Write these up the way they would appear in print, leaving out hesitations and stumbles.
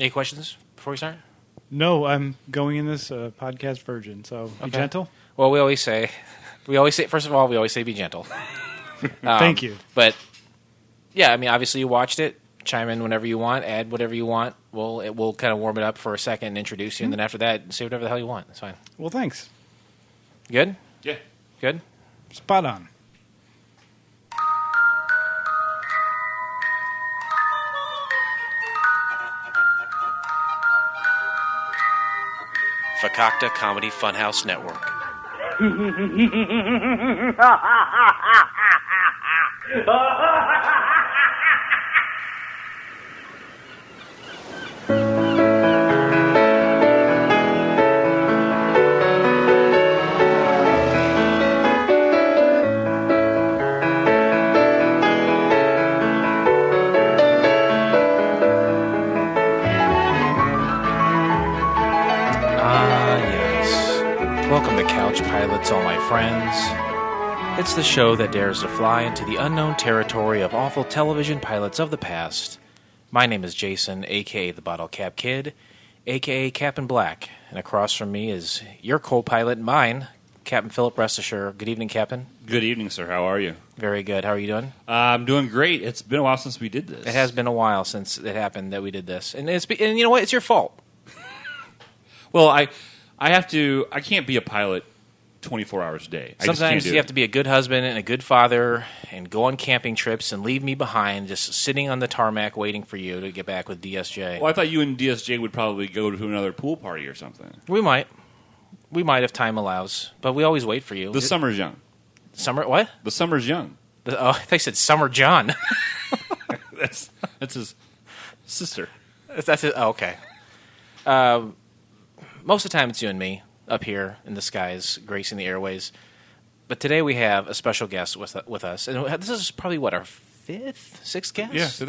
Any questions before we start? No, I'm going in this podcast virgin, so be gentle. Well, we always say, first of all, we always say be gentle. Thank you. But, yeah, I mean, obviously you watched it. Chime in whenever you want. Add whatever you want. We'll kind of warm it up for a second and introduce you, and then after that, say whatever the hell you want. It's fine. Well, thanks. Good? Yeah. Good? Spot on. Fakakta Comedy Funhouse Network. Welcome to Couch Pilots, all my friends. It's the show that dares to fly into the unknown territory of awful television pilots of the past. My name is Jason, a.k.a. the Bottle Cap Kid, a.k.a. Captain Black. And across from me is your co-pilot, mine, Captain Philip Restisher. Good evening, Captain. Good evening, sir. How are you? Very good. How are you doing? I'm doing great. It's been a while since we did this. It has been a while since it happened that we did this. And you know what? It's your fault. Well, I can't be a pilot 24 hours a day. Sometimes you have to be a good husband and a good father and go on camping trips and leave me behind just sitting on the tarmac waiting for you to get back with DSJ. Well, I thought you and DSJ would probably go to another pool party or something. We might. We might if time allows. But we always wait for you. The summer's young. Summer what? The summer's young. I thought you said Summer John. That's his sister. That's it. Oh, okay. Most of the time it's you and me up here in the skies, gracing the airways. But today we have a special guest with us. And this is probably, our sixth guest?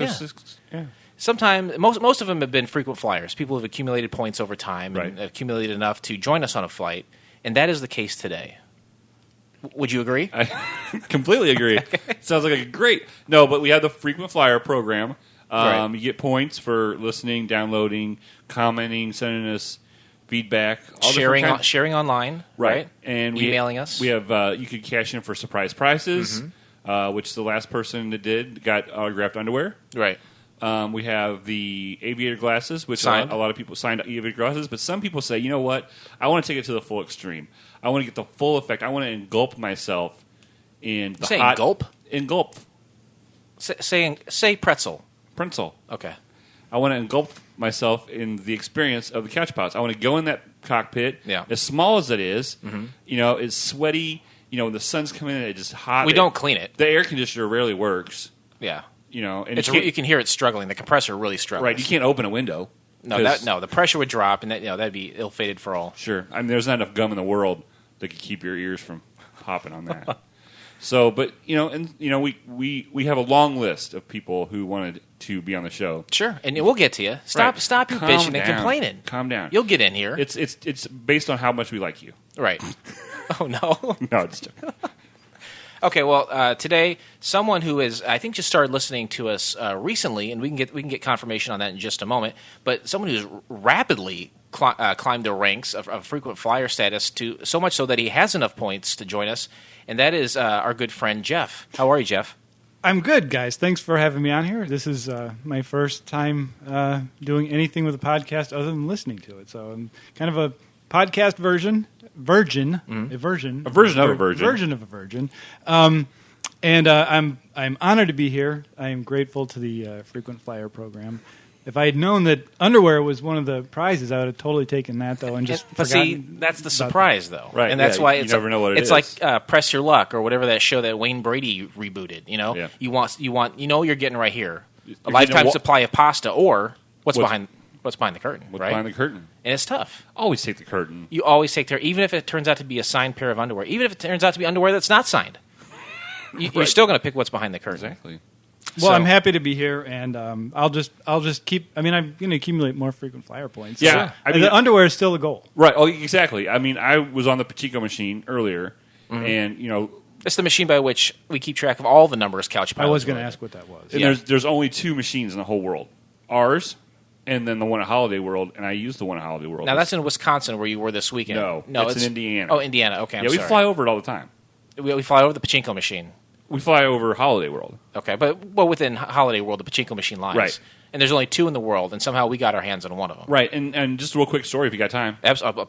Yeah. Sometimes, most of them have been frequent flyers. People have accumulated points over time and accumulated enough to join us on a flight. And that is the case today. Would you agree? I completely agree. Sounds like a great... No, but we have the frequent flyer program. You get points for listening, downloading, commenting, sending us feedback, sharing online, right? And emailing us. We have you could cash in for surprise prizes, which the last person that did got autographed underwear. Right. We have the aviator glasses, which signed. A lot of people signed aviator glasses, but some people say, you know what? I want to take it to the full extreme. I want to get the full effect. I want to engulf myself in the hot... Engulp? Engulf. Say pretzel. Pretzel. Okay. I want to engulf myself in the experience of the couch pilots. I want to go in that cockpit, as small as it is. It's sweaty. When the sun's coming in, it's just hot. We don't clean it. The air conditioner rarely works. Yeah. And you can hear it struggling. The compressor really struggles. Right. You can't open a window. No, the pressure would drop, and that'd be ill-fated for all. Sure. I mean, there's not enough gum in the world that could keep your ears from popping on that. So, but we have a long list of people who wanted to be on the show. Sure, and we'll get to you. Stop your bitching and complaining. Calm down. You'll get in here. It's based on how much we like you. Right. Oh no. No, just okay. Well, today, someone who is I think just started listening to us recently, and we can get confirmation on that in just a moment. But someone who's rapidly climbed the ranks of frequent flyer status to so much so that he has enough points to join us. And that is our good friend, Jeff. How are you, Jeff? I'm good, guys. Thanks for having me on here. This is my first time doing anything with a podcast other than listening to it. So I'm kind of a podcast virgin. And I'm honored to be here. I am grateful to the Frequent Flyer program. If I had known that underwear was one of the prizes, I would have totally taken that, though, and just But see, that's the surprise, though. Right. And that's why it's you never know what it is. It's like Press Your Luck or whatever that show that Wayne Brady rebooted, Yeah. You want you're getting right here. A lifetime supply of pasta or what's behind the curtain, What's right? behind the curtain? And it's tough. Always take the curtain. You always take even if it turns out to be a signed pair of underwear, even if it turns out to be underwear that's not signed. You're still going to pick what's behind the curtain. Exactly. Well, I'm happy to be here, and I'll just keep. I mean, I'm going to accumulate more frequent flyer points. Yeah, so, I mean, the underwear is still the goal. Right. Oh, exactly. I mean, I was on the Pacheco machine earlier, and it's the machine by which we keep track of all the numbers couch pilots. I was going to ask what that was. And there's only two machines in the whole world: ours and then the one at Holiday World, and I used the one at Holiday World. Now, that's in Wisconsin where you were this weekend. No, it's in Indiana. Oh, Indiana. Okay, I'm we sorry. fly over it all the time. We fly over the pachinko machine. We fly over Holiday World. Okay, but within Holiday World, the pachinko machine lies. Right. And there's only 2 in the world, and somehow we got our hands on one of them. Right, and just a real quick story if you got time.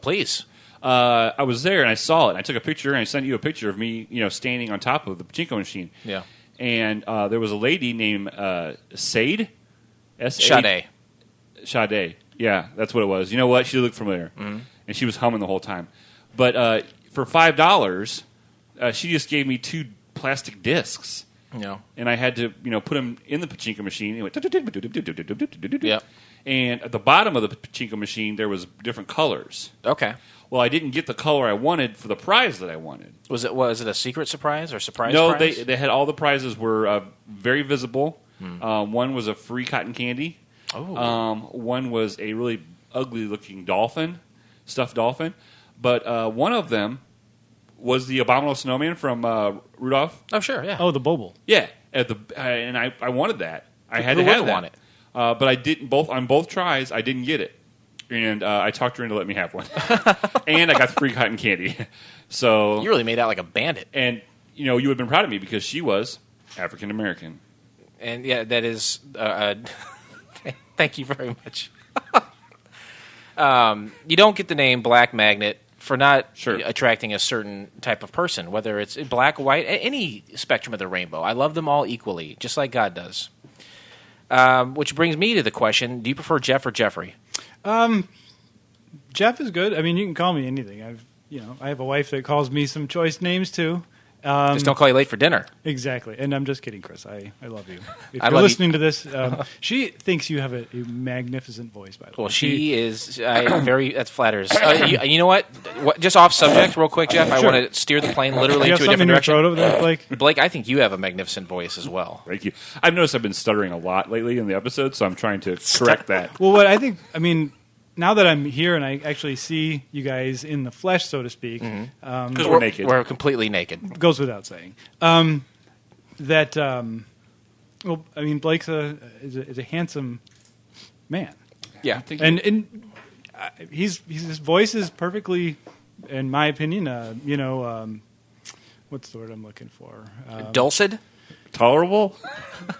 Please. I was there and I saw it. And I took a picture and I sent you a picture of me, standing on top of the pachinko machine. Yeah. And there was a lady named Sade. Sade. Sade. Yeah, that's what it was. You know what? She looked familiar, and she was humming the whole time. But for $5, she just gave me 2 plastic discs. Yeah. And I had to, put them in the pachinko machine. It went. Yep. And at the bottom of the pachinko machine, there was different colors. Okay. Well, I didn't get the color I wanted for the prize that I wanted. Was it a secret surprise or surprise No, prize? they had all the prizes were very visible. One was a free cotton candy. Oh. One was a really ugly looking dolphin, stuffed dolphin. But one of them was the Abominable Snowman from Rudolph. Oh, sure, yeah. Oh, the Boble. Yeah, and I wanted that. I had Who to have wouldn't that. want it? But I didn't. On both tries, I didn't get it, and I talked her into letting me have one, and I got the free cotton candy. So You really made out like a bandit. and you would have been proud of me because she was African American. And, yeah, that is... thank you very much. You don't get the name Black Magnet for not attracting a certain type of person, whether it's black, white, any spectrum of the rainbow. I love them all equally, just like God does. Which brings me to the question, do you prefer Jeff or Jeffrey? Jeff is good. I mean, you can call me anything. I have a wife that calls me some choice names too. Just don't call you late for dinner. Exactly. And I'm just kidding, Chris. I love you. If I you're love listening to this, she thinks you have a magnificent voice, by the way. Well, she is that flatters. You know what? Just off subject real quick, Jeff. I Sure. want to steer the plane literally You have into a something different in your direction. throat over there, Blake? Blake, I think you have a magnificent voice as well. Thank you. I've noticed I've been stuttering a lot lately in the episode, so I'm trying to correct that. Well, now that I'm here and I actually see you guys in the flesh, so to speak, Because we're naked. We're completely naked. goes without saying. Blake's is a handsome man, Yeah. and his voice is perfectly, in my opinion, what's the word I'm looking for? Dulcet? Tolerable?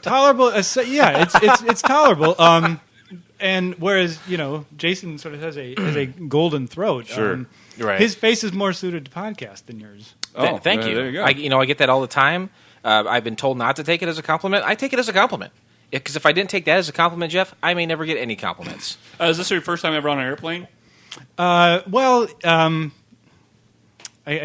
Tolerable. It's tolerable. And whereas Jason sort of has a golden throat. Sure. Right. His face is more suited to podcast than yours. Thank you. There you go. I get that all the time. I've been told not to take it as a compliment. I take it as a compliment. Because if I didn't take that as a compliment, Jeff, I may never get any compliments. Is this your first time ever on an airplane? I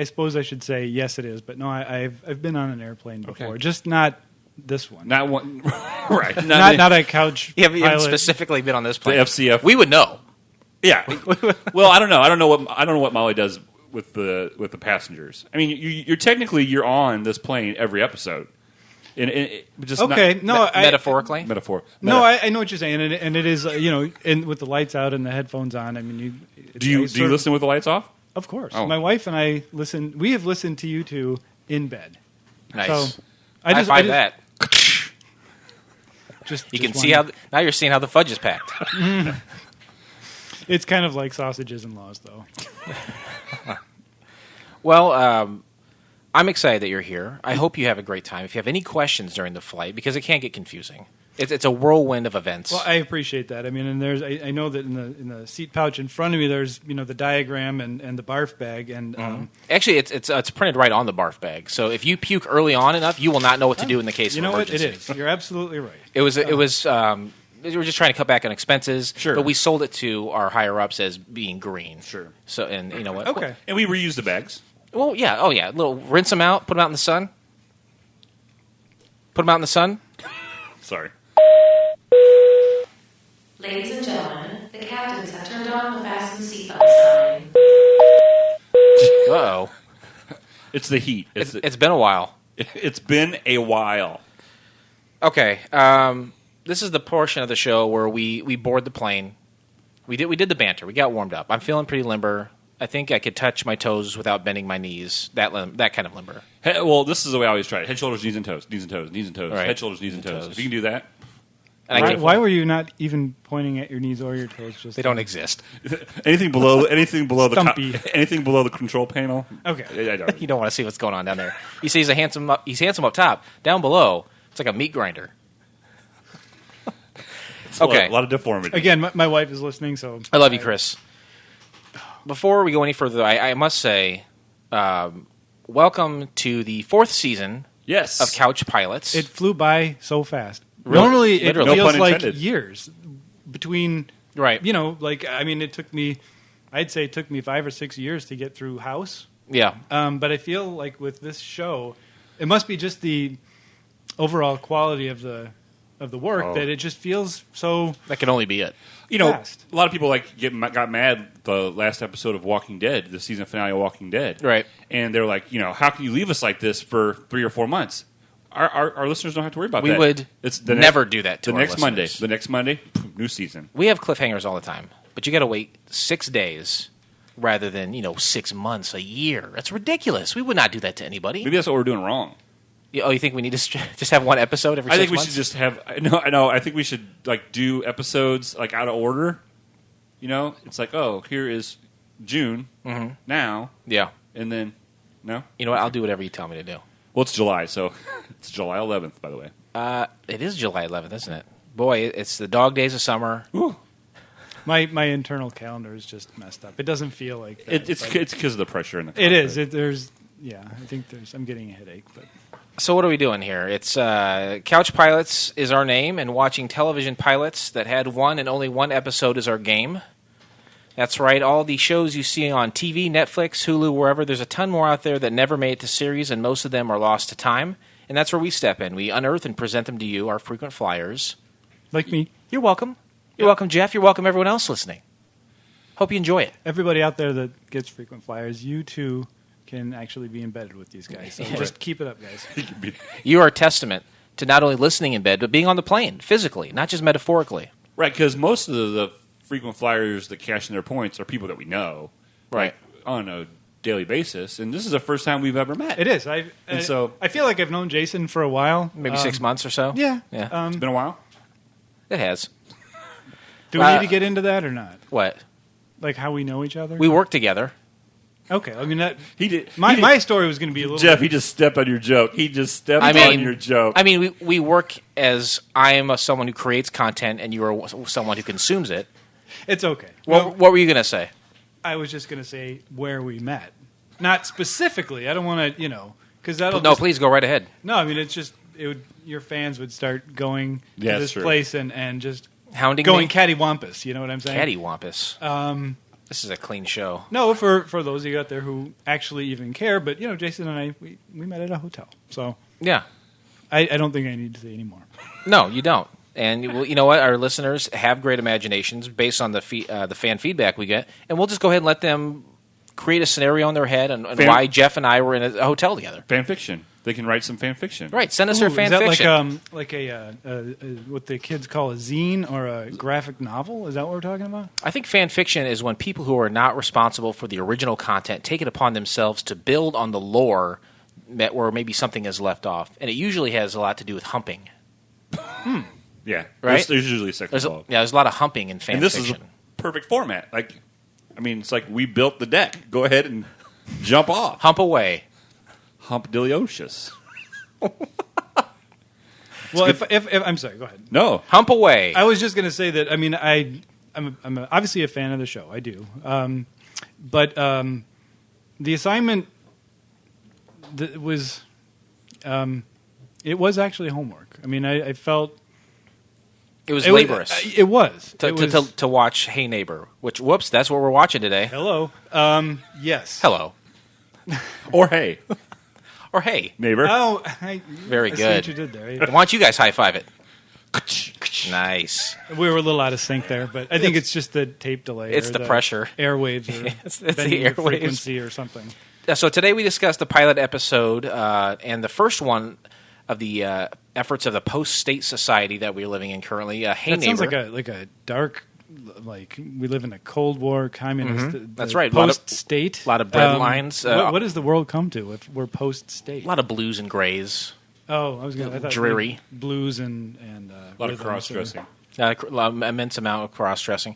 suppose I should say yes, it is. But no, I've been on an airplane before, Okay. just not this one. Not one. Right. Not a couch You haven't pilot. specifically been on this plane. The FCF. We would know. Yeah. Well, I don't know. I don't know what Molly does with the passengers. I mean, you're on this plane every episode. Just Okay, Metaphorically? Metaphor. No, I know what you're saying, and it is and with the lights out and the headphones on. I mean, Do you listen with the lights off? Of course, Oh. my wife and I listen. We have listened to you two in bed. Nice. So I find that. You can see now you're seeing how the fudge is packed. it's kind of like sausages and laws, though. Well, I'm excited that you're here. I hope you have a great time. If you have any questions during the flight, because it can get confusing. It's a whirlwind of events. Well, I appreciate that. I mean, and I know that in the seat pouch in front of me, there's the diagram and the barf bag, and Actually, it's printed right on the barf bag. So if you puke early on enough, you will not know what to do in the case of emergency. What? It is. You're absolutely right. It was. We were just trying to cut back on expenses. Sure. But we sold it to our higher ups as being green. Sure. So and you know what? Okay. And we reuse the bags. Well, yeah. Oh, yeah. Rinse them out. Put them out in the sun. Put them out in the sun. Sorry. Ladies and gentlemen, the captains have turned on the fasten seatbelt sign. Uh-oh. It's the heat. It's been a while. It's been a while. Okay. This is the portion of the show where we board the plane. We did the banter. We got warmed up. I'm feeling pretty limber. I think I could touch my toes without bending my knees. That kind of limber. Well, this is the way I always try it. Head, shoulders, knees, and toes. Knees and toes. Knees and toes. Right. Head, shoulders, knees, and toes. If you can do that. And Why were you not even pointing at your knees or your toes? Just they don't exist. anything below Stumpy. anything below the control panel. Okay. I don't. You don't want to see what's going on down there. You see, he's handsome up top. Down below, it's like a meat grinder. Okay. A lot of deformity. Again, my wife is listening, so I love you, Chris. Before we go any further, I must say, welcome to the 4th season Yes. of Couch Pilots. it flew by so fast. Really? Normally, it Literally. No feels pun like intended. years between. Right. It took me. I'd say it took me 5 or 6 years to get through House. Yeah. But I feel like with this show, it must be just the overall quality of the work that it just feels so. That can only be it. Fast. A lot of people got mad the last episode of Walking Dead, the season finale of Walking Dead, Right. And they're like, how can you leave us like this for 3 or 4 months? Our listeners don't have to worry about We that. would never do that to the our next Monday. listeners. The next Monday, new season. We have cliffhangers all the time, but you got to wait 6 days rather than 6 months, a year. That's ridiculous. We would not do that to anybody. Maybe that's what we're doing wrong. Oh, you think we need to just have one episode every 6 I months? think we should just have. No. I think we should do episodes out of order. It's like, oh, here is June now, Yeah. and then no. You know what? I'll do whatever you tell me to do. Well, it's July, so it's July 11th, by the way. It is July 11th, isn't it? Boy, it's the dog days of summer. Ooh. My internal calendar is just messed up. It doesn't feel like that. It's because of the pressure in the. It is. I think I'm getting a headache, but. So what are we doing here? It's Couch Pilots is our name, and watching television pilots that had one and only one episode is our game. That's right. All the shows you see on TV, Netflix, Hulu, wherever, there's a ton more out there that never made it to series, and most of them are lost to time. And that's where we step in. We unearth and present them to you, our frequent flyers. Like me. You're welcome. You're welcome, Jeff. You're welcome, everyone else listening. Hope you enjoy it. Everybody out there that gets frequent flyers, you too can actually be embedded with these guys. So just keep it up, guys. You are a testament to not only listening in bed, but being on the plane, physically, not just metaphorically. Right, because most of the frequent flyers that cash in their points are people that we know, Right. on a daily basis, and this is the first time we've ever met. It is. So- I feel like I've known Jason for a while. Maybe 6 months or so? Yeah. Yeah. It's been a while. It has. Do we need to get into that or not? What? Like how we know each other? We work together. Okay. I mean, that He did. my story was going to be a little. Jeff, he just stepped on your joke. He just stepped on your joke. I mean, we work as I am someone who creates content, and you are someone who consumes it. It's okay. What were you going to say? I was just going to say where we met, not specifically. I don't want to, because that'll. No, please go right ahead. No, I mean it's just your fans would start going Yeah, to this true. place and just Hounding going me? cattywampus. You know what I'm saying? Cattywampus. This is a clean show. No, for those of you out there who actually even care, but Jason and I we met at a hotel, so Yeah. I don't think I need to say any more. No, you don't. And you know what? Our listeners have great imaginations based on the fan feedback we get, and we'll just go ahead and let them create a scenario in their head and why Jeff and I were in a hotel together. Fan fiction. They can write some fan fiction. Right. Send us their fan is that fiction. like a what the kids call a zine or a graphic novel? Is that what we're talking about? I think fan fiction is when people who are not responsible for the original content take it upon themselves to build on the lore where maybe something is left off. And it usually has a lot to do with humping. Yeah. Right? There's usually sex involved. There's a lot of humping in fan And this fiction. is a perfect format. It's like we built the deck. Go ahead and jump off. Hump away. Humpdiliocious. Well, if I'm sorry, go ahead. No. Hump away. I was just going to say that. I mean, I'm obviously a fan of the show. I do, but the assignment was it was actually homework. I mean, I felt it was laborious. It was to watch Hey Neighbor, which, whoops, that's what we're watching today. Hello. Yes. Hello. Or hey, Or hey. neighbor. Oh, Very I see good. what you did there. Why don't you guys high five it? Nice. We were a little out of sync there, but I think it's just the tape delay. It's or the pressure. Airwaves or It's the bending the airwaves. frequency or something. So today we discussed the pilot episode and the first one of the efforts of the post-state society that we're living in currently. Hey That Neighbor. sounds like a dark, like we live in a Cold War communist. That's right. A lot of- Post-state. lot of bread lines. What does the world come to if we're post-state? A lot of blues and grays. Oh, I thought dreary. blues and A lot of rhythms cross-dressing. Immense amount of cross-dressing.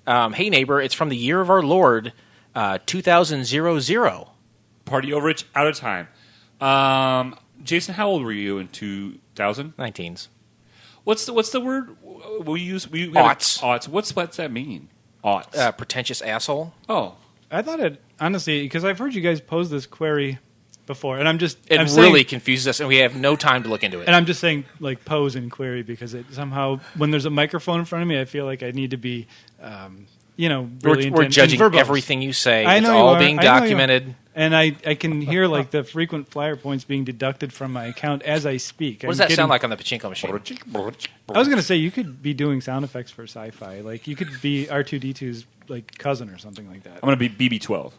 Hey, neighbor, it's from the year of our Lord, 2000. Party overage, out of time. Jason, how old were you in 2000? 19s. What's the word we use? Aughts. Aughts. What's that mean? Aughts. Pretentious asshole. Oh. I thought it, honestly, because I've heard you guys pose this query before, and I'm It really confuses us, and we have no time to look into it. And I'm just saying, like, pose and query, because it somehow, when there's a microphone in front of me, I feel like I need to be, really we're judging verbose. everything you say. I It's know you all are. being I know you are. documented. And I can hear, like, the frequent flyer points being deducted from my account as I speak. What does that sound like on the pachinko machine? I was going to say, you could be doing sound effects for sci-fi. Like, you could be R2-D2's, like, cousin or something like that. I'm going to be BB-12.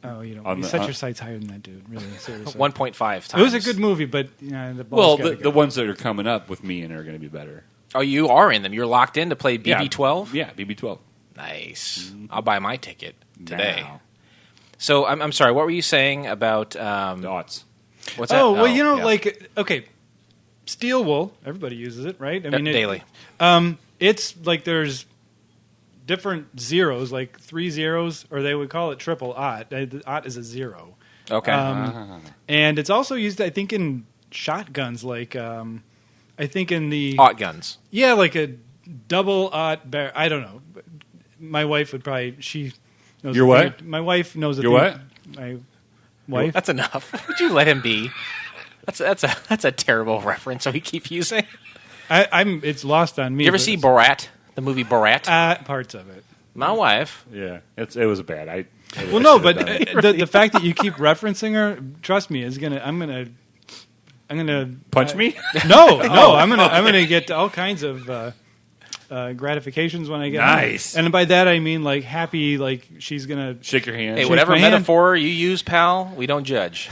Oh, you On you the- set your sights higher than that, dude. Really, seriously. 1.5 times. It was a good movie, but the balls Well, gotta the go. ones that are coming up with me and are going to be better. Oh, you are in them. You're locked in to play BB-12? Yeah, BB-12. Nice. I'll buy my ticket today. Now. So, I'm sorry, what were you saying about... The aughts. what's that? Oh, well, yeah. like, okay, steel wool, everybody uses it, right? I Daily. It's like there's different zeros, like 3 zeros, or they would call it triple aught. The aught is a 0. Okay. And it's also used, I think, in shotguns, like, I think in the... Aught guns. Yeah, like a double aught bear. I don't know. My wife would probably... She knows Your the thing. what? My wife knows the Your thing. what? My wife. That's enough. Would you let him be? That's a terrible reference that we keep using. It's lost on me. You ever but see it's- Borat? The movie Borat? parts of it. My wife. Yeah, it was bad. Well, no, but the fact that you keep referencing her, trust me, I'm gonna Punch me? No, I'm gonna get all kinds of gratifications when I get Nice. home. And by that I mean like happy, like she's gonna. Shake your hand. Hey, Shake whatever my hand. metaphor you use, pal, we don't judge.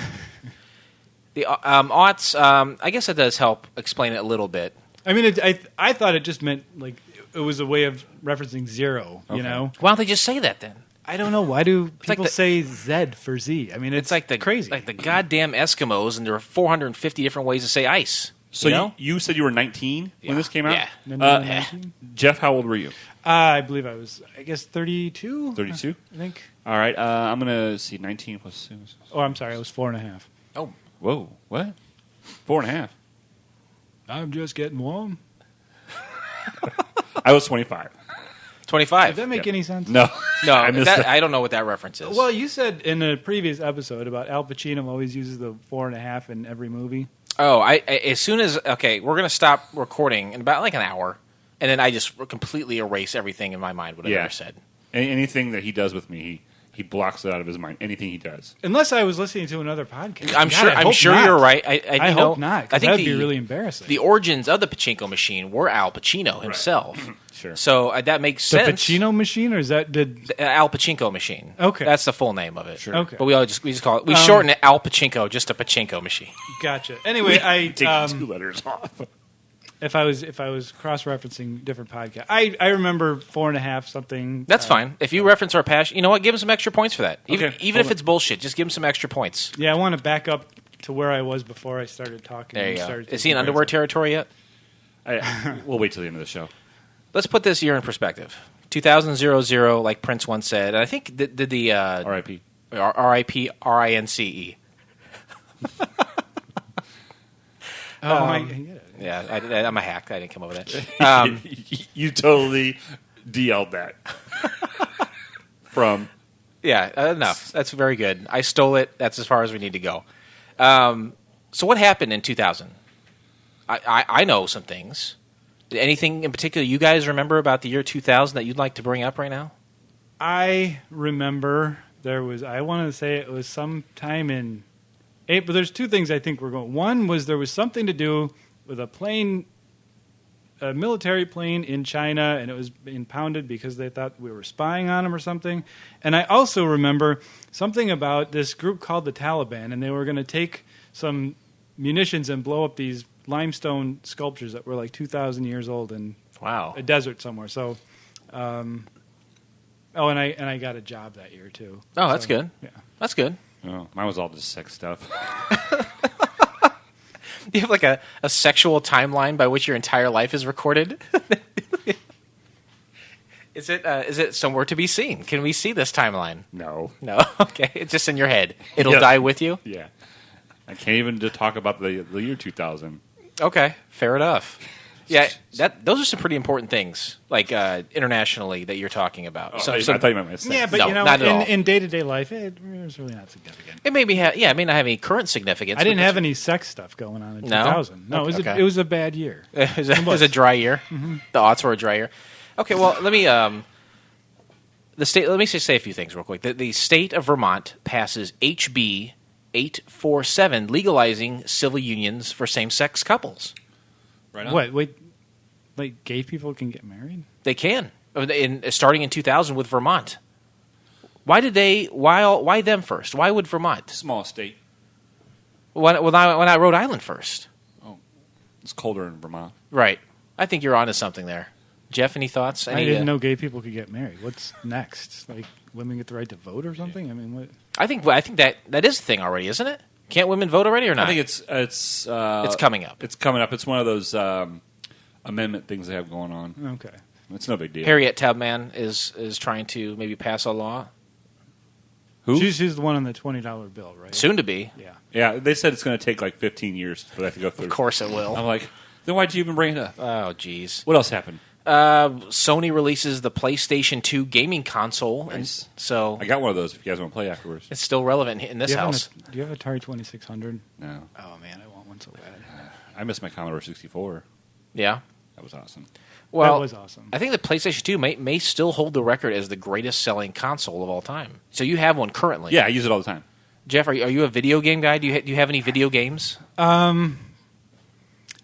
The aughts, I guess it does help explain it a little bit. I mean, I thought it just meant like it was a way of referencing 0. You Okay. know, Why don't they just say that then? I don't know why do like people the- say Z for Z. I mean, It's like the crazy. like the goddamn Eskimos, and there are 450 different ways to say ice. So you know? you said you were 19 when this came out? Yeah. Yeah. Jeff, how old were you? I believe I was, 32. 32? I think. All right, I'm going to see 19 plus 6. Oh, I'm sorry, I was 4.5. Oh, Whoa, what? 4.5. I'm just getting warm. I was 25. 25. Did that make Yeah. any sense? No. No, I missed that. I don't know what that reference is. Well, you said in a previous episode about Al Pacino always uses the 4.5 in every movie. Oh, I as soon as we're gonna stop recording in about like an hour, and then I just completely erase everything in my mind what I ever said. Anything that he does with me, he blocks it out of his mind. Anything he does. Unless I was listening to another podcast. I'm God, sure. I I'm hope sure not. you're right. I you hope know, not. I Because think that'd be really embarrassing. the origins of the pachinko machine were Al Pacino himself. Sure. So that makes the sense. Pacino machine, or is that The Al Pachinko machine. Okay. That's the full name of it. Sure. Okay. But we just call it. We shorten it Al Pachinko, just a pachinko machine. Gotcha. Anyway, I Take 2 letters off. if I was cross-referencing different podcasts, I remember 4.5 something. That's fine. If you reference our past, you know what? Give him some extra points for that. Even Okay. if it's bullshit, just give him some extra points. Yeah, I want to back up to where I was before I started talking. There and you go. started Is he in taking underwear breaks. territory yet? We'll wait till the end of the show. Let's put this year in perspective. 2000, like Prince once said. And I think did the R.I.P. R.I.P. R.I.N.C.E. I get it. Yeah, I'm a hack. I didn't come up with that. You totally DL'd that. From Yeah, enough. That's very good. I stole it. That's as far as we need to go. So what happened in 2000? I know some things. Anything in particular you guys remember about the year 2000 that you'd like to bring up right now? I remember I want to say it was sometime in April. There's 2 things I think were going. One was there was something to do with a military plane in China, and it was impounded because they thought we were spying on them or something. And I also remember something about this group called the Taliban, and they were going to take some munitions and blow up these limestone sculptures that were like 2,000 years old in Wow. a desert somewhere. So, and I got a job that year too. Oh, that's good. Yeah. That's good. mine was all just sex stuff. You have like a sexual timeline by which your entire life is recorded. Is it somewhere to be seen? Can we see this timeline? No. No. Okay, it's just in your head. It'll Yeah. die with you. Yeah. I can't even talk about the year 2000. Okay, fair enough. Yeah, those are some pretty important things, like internationally, that you're talking about. I thought you meant my sex. Yeah, but No, not at all. in day-to-day life, it's really not significant. It may may not have any current significance. I didn't but have any sex stuff going on in No? 2000. No, Okay. it was a bad year. it was a dry year. The aughts were a dry year. Okay, well, let me say a few things real quick. The state of Vermont passes HB 847, legalizing civil unions for same-sex couples. Right on. What? Wait, like gay people can get married? They can, starting in 2000 with Vermont. Why them first? Why would Vermont? Small state. Why not Rhode Island first? It's colder in Vermont. Right. I think you're onto something there. Jeff, any thoughts? I didn't know gay people could get married. What's next? Like women get the right to vote or something? I mean, what? I think that is a thing already, isn't it? Can't women vote already or not? I think it's coming up. It's coming up. It's one of those amendment things they have going on. Okay. It's no big deal. Harriet Tubman is trying to maybe pass a law. Who? She's the one on the $20 bill, right? Soon to be. Yeah. Yeah, they said it's going to take like 15 years for that to go through. Of course it will. I'm like, then why'd you even bring it up? Oh, geez. What else happened? Sony releases the PlayStation 2 gaming console. Nice. And so I got one of those if you guys want to play afterwards. it's still relevant in this house. Do you have Atari 2600? No. Oh, man, I want one so bad. I miss my Commodore 64. Yeah. That was awesome. Well, that was awesome. I think the PlayStation 2 may still hold the record as the greatest selling console of all time. So you have one currently. Yeah, I use it all the time. Jeff, are you a video game guy? Do you have any video games?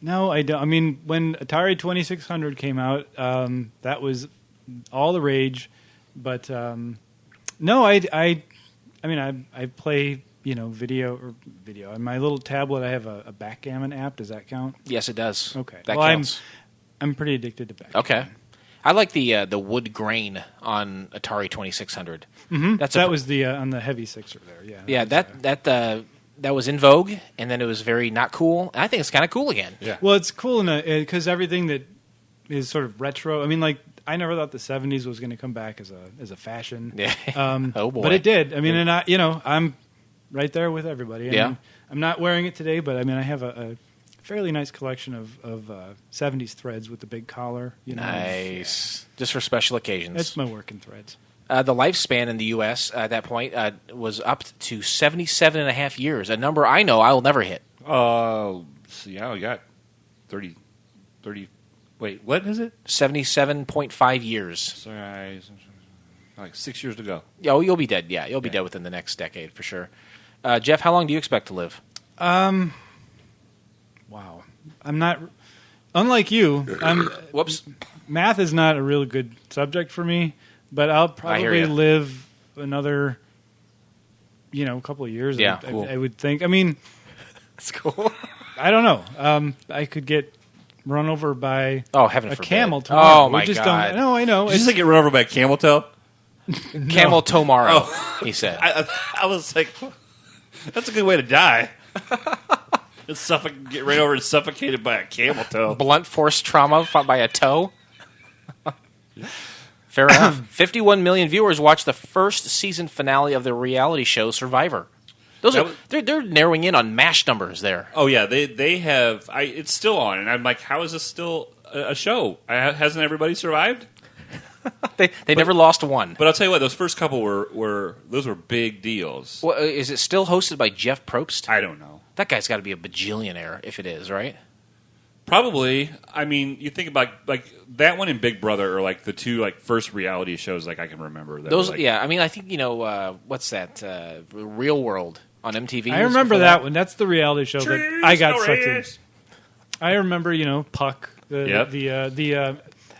No, I don't. I mean, when Atari 2600 came out, that was all the rage. But no, I play video. On my little tablet, I have a backgammon app. Does that count? Yes, it does. Okay, That well, counts. I'm pretty addicted to backgammon. Okay. I like the wood grain on Atari 2600. Mm-hmm. That was the on the heavy sixer there. Yeah. Yeah, was, that was in vogue, and then it was very not cool. And I think it's kind of cool again. Yeah. Well, it's cool because everything that is sort of retro. I mean, like I never thought the '70s was going to come back as a fashion. Yeah. Oh boy. But it did. I mean, and I'm right there with everybody. I Yeah. mean, I'm not wearing it today, but I mean, I have a fairly nice collection of '70s threads with the big collar. Nice. Just for special occasions. That's my working threads. The lifespan in the U.S. At that point was up to 77 and a half years, a number I know I will never hit. So yeah, we got 30. Wait, what is it? 77.5 years. Sorry, like 6 years to go. Oh, you'll be dead. Yeah, you'll be dead within the next decade for sure. Jeff, how long do you expect to live? Wow. I'm not. Unlike you, Whoops. math is not a real good subject for me, but I'll hear probably ya. live another, couple of years. Yeah, I, cool. I would think. I mean, That's cool. I don't know. I could get run over by Oh, heaven a forbid. camel tomorrow. Oh, my we just God. Don't, no, I know. Did you just like get run over by a camel toe? Camel tomorrow, he said. I was like, that's a good way to die. Get ran over and suffocated by a camel toe. Blunt force trauma fought by a toe. Fair enough. 51 million viewers watched the first season finale of the reality show Survivor. They're narrowing in on MASH numbers there. Oh yeah, they have. It's still on, and I'm like, how is this still a show? Hasn't everybody survived? They never lost one. But I'll tell you what, those first couple were big deals. Well, is it still hosted by Jeff Probst? I don't know. That guy's got to be a bajillionaire if it is, right? Probably. I mean, you think about like that one and Big Brother are like the two first reality shows I can remember. Those, were, yeah. I mean, I think what's that? Real World on MTV. I remember that one. That's the reality show that I got sucked in. race. I remember, Puck. Yep.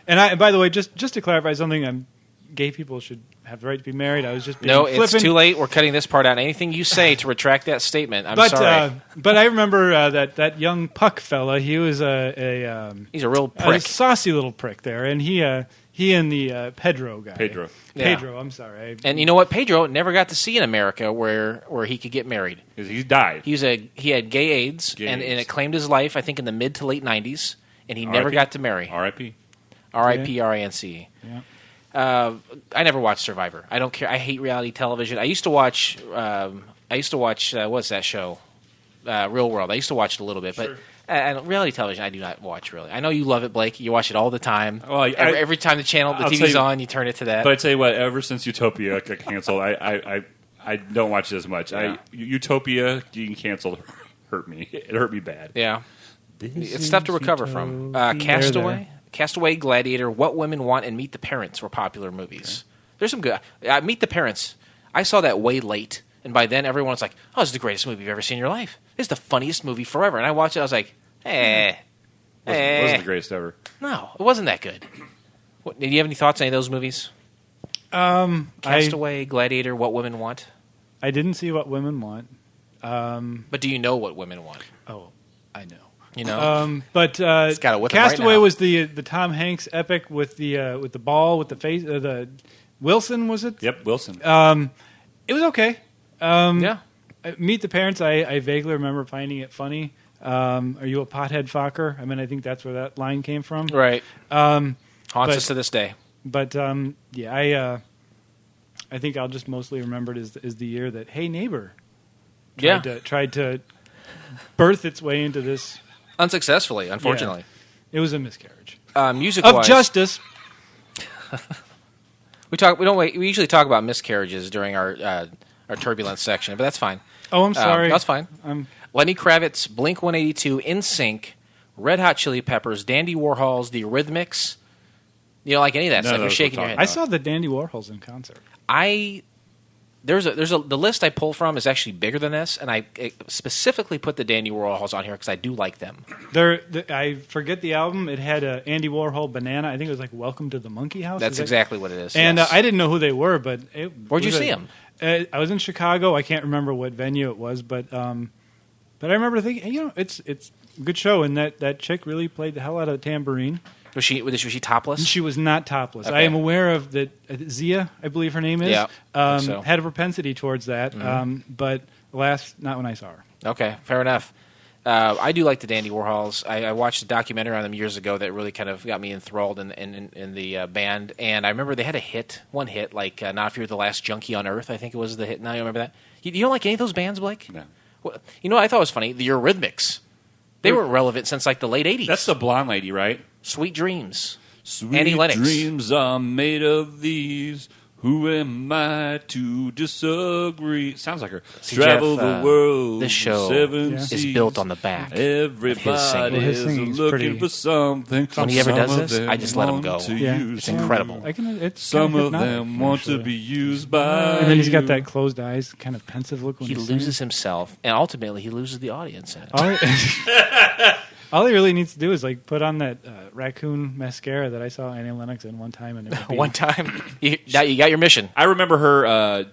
And by the way, just to clarify something, gay people should have the right to be married. I was just being No, flippant. it's too late. We're cutting this part out. Anything you say to retract that statement, I'm sorry. But I remember that young Puck fella. He was He's a real a prick. saucy little prick there, and he and the Pedro guy. Pedro. Yeah. Pedro. I'm sorry. And you know what? Pedro never got to see in America where he could get married. Because he died. He had gay AIDS, and it claimed his life, I think, in the mid to late 90s, and he never got to marry. R.I.P. R.I.P. R.I.N.C. Yeah. I never watched Survivor. I don't care. I hate reality television. I used to watch. What's that show? Real World. I used to watch it a little bit, but reality television I do not watch really. I know you love it, Blake. You watch it all the time. Well, every time the TV's on, you turn it to that. But I tell you what, ever since Utopia got canceled, I don't watch it as much. Yeah. Utopia getting canceled hurt me. It hurt me bad. Yeah, it's tough to recover from. Castaway. Castaway, Gladiator, What Women Want, and Meet the Parents were popular movies. Okay. There's some good. Meet the Parents. I saw that way late, and by then everyone's like, "Oh, this is the greatest movie you've ever seen in your life. This is the funniest movie forever." And I watched it. I was like, Wasn't the greatest ever. No, it wasn't that good. Did you have any thoughts on any of those movies? Castaway, Gladiator, What Women Want. I didn't see What Women Want. But do you know what women want? Oh, I know. You know, but it's got a whip Castaway right now. was the Tom Hanks epic with the ball with the face the Wilson, was it? Yep, Wilson. It was okay. Yeah. Meet the Parents. I vaguely remember finding it funny. Are you a pothead fucker? I mean, I think that's where that line came from. Right. Haunts but- us to this day. But yeah, I think I'll just mostly remember it as the year that Hey Neighbor tried to birth its way into this. Unsuccessfully, unfortunately. It was a miscarriage Music-wise, of justice. We usually talk about miscarriages during our turbulence section, but that's fine. Oh, I'm sorry. That's fine. Lenny Kravitz, Blink 182, NSYNC, Red Hot Chili Peppers, Dandy Warhols, The Eurythmics. You don't like any of that stuff. You're shaking your head. I saw the Dandy Warhols in concert. The list I pull from is actually bigger than this, and I specifically put the Dandy Warhols on here because I do like them. I forget the album. It had a Andy Warhol banana. I think it was like "Welcome to the Monkey House." That's exactly what it is. And yes. I didn't know who they were, but where'd you see them? I was in Chicago. I can't remember what venue it was, but I remember thinking, it's a good show, and that chick really played the hell out of the tambourine. Was she topless? She was not topless. Okay. I am aware of that. Zia, I believe her name is. Yeah, I think so. Had a propensity towards that, but alas, not when I saw her. Okay, fair enough. I do like the Dandy Warhols. I watched a documentary on them years ago that really kind of got me enthralled in the band. And I remember they had one hit, like Not If You're the Last Junkie on Earth, I think it was the hit. Now you remember that? You don't like any of those bands, Blake? No. Well, you know what I thought was funny? The Eurythmics. They weren't relevant since like the late 80s. That's the blonde lady, right? Sweet Dreams. Sweet Annie Lennox. dreams are made of these. Who am I to disagree? Sounds like her. See, Travel Jeff, the world. this show seven is seas. built on the back. Everybody His is singing's looking pretty- for something. When he ever Some does of this, them I just let him want go. to Yeah. use It's incredible. Some of hypnotic, them want to actually. be used by. And then he's got you. that closed eyes, kind of pensive look when He he's loses himself, and ultimately he loses the audience. In it. All he really needs to do is like put on that raccoon mascara that I saw Annie Lennox in one time, and it would be, One time, you got your mission. I remember her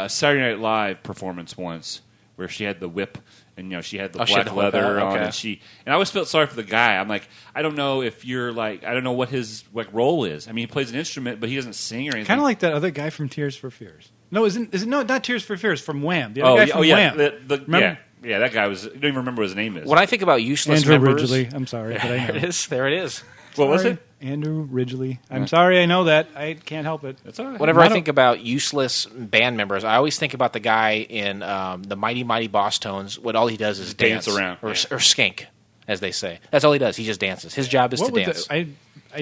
Saturday Night Live performance once, where she had the whip and she had the she had black the whip leather out, on, okay. and I always felt sorry for the guy. I'm like, I don't know if I don't know what his role is. I mean, he plays an instrument, but he doesn't sing or anything. kind of like that other guy from Tears for Fears. No, is it not Tears for Fears? From Wham. The other guy from Wham. Remember? Yeah, that guy was. I don't even remember what his name is. When I think about useless Andrew members, Ridgely. I'm sorry, but I know. there it is. There it is. What was it? Andrew Ridgely. I'm sorry, I know that. I can't help it. That's all right. Whenever I think about useless band members, I always think about the guy in the Mighty Mighty Boss Tones. What all he does is dance around, or skank, as they say. That's all he does. He just dances. His job is to dance. I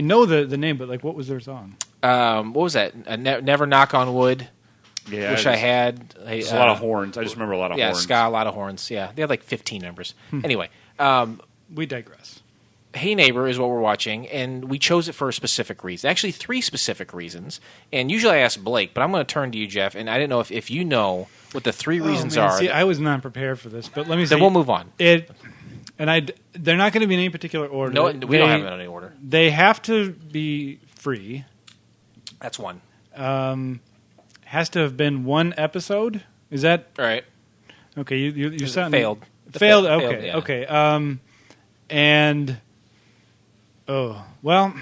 know the name, but like, what was their song? What was that? Never Knock on Wood. Yeah, Wish I had. There's a lot of horns. I just remember a lot of horns. Yeah, ska, a lot of horns. Yeah, they had like 15 members. Anyway, We digress. Hey Neighbor is what we're watching, and we chose it for a specific reason. Actually, 3 specific reasons. And usually I ask Blake, but I'm going to turn to you, Jeff, and I didn't know if you know what the 3 reasons are. See, I was not prepared for this, but let me say. Then we'll move on. They're not going to be in any particular order. No, we don't have it in any order. They have to be free. That's one. Has to have been one episode. Is that All right. okay? You're It sounding failed. Failed. Failed, Okay. yeah. Okay. And well,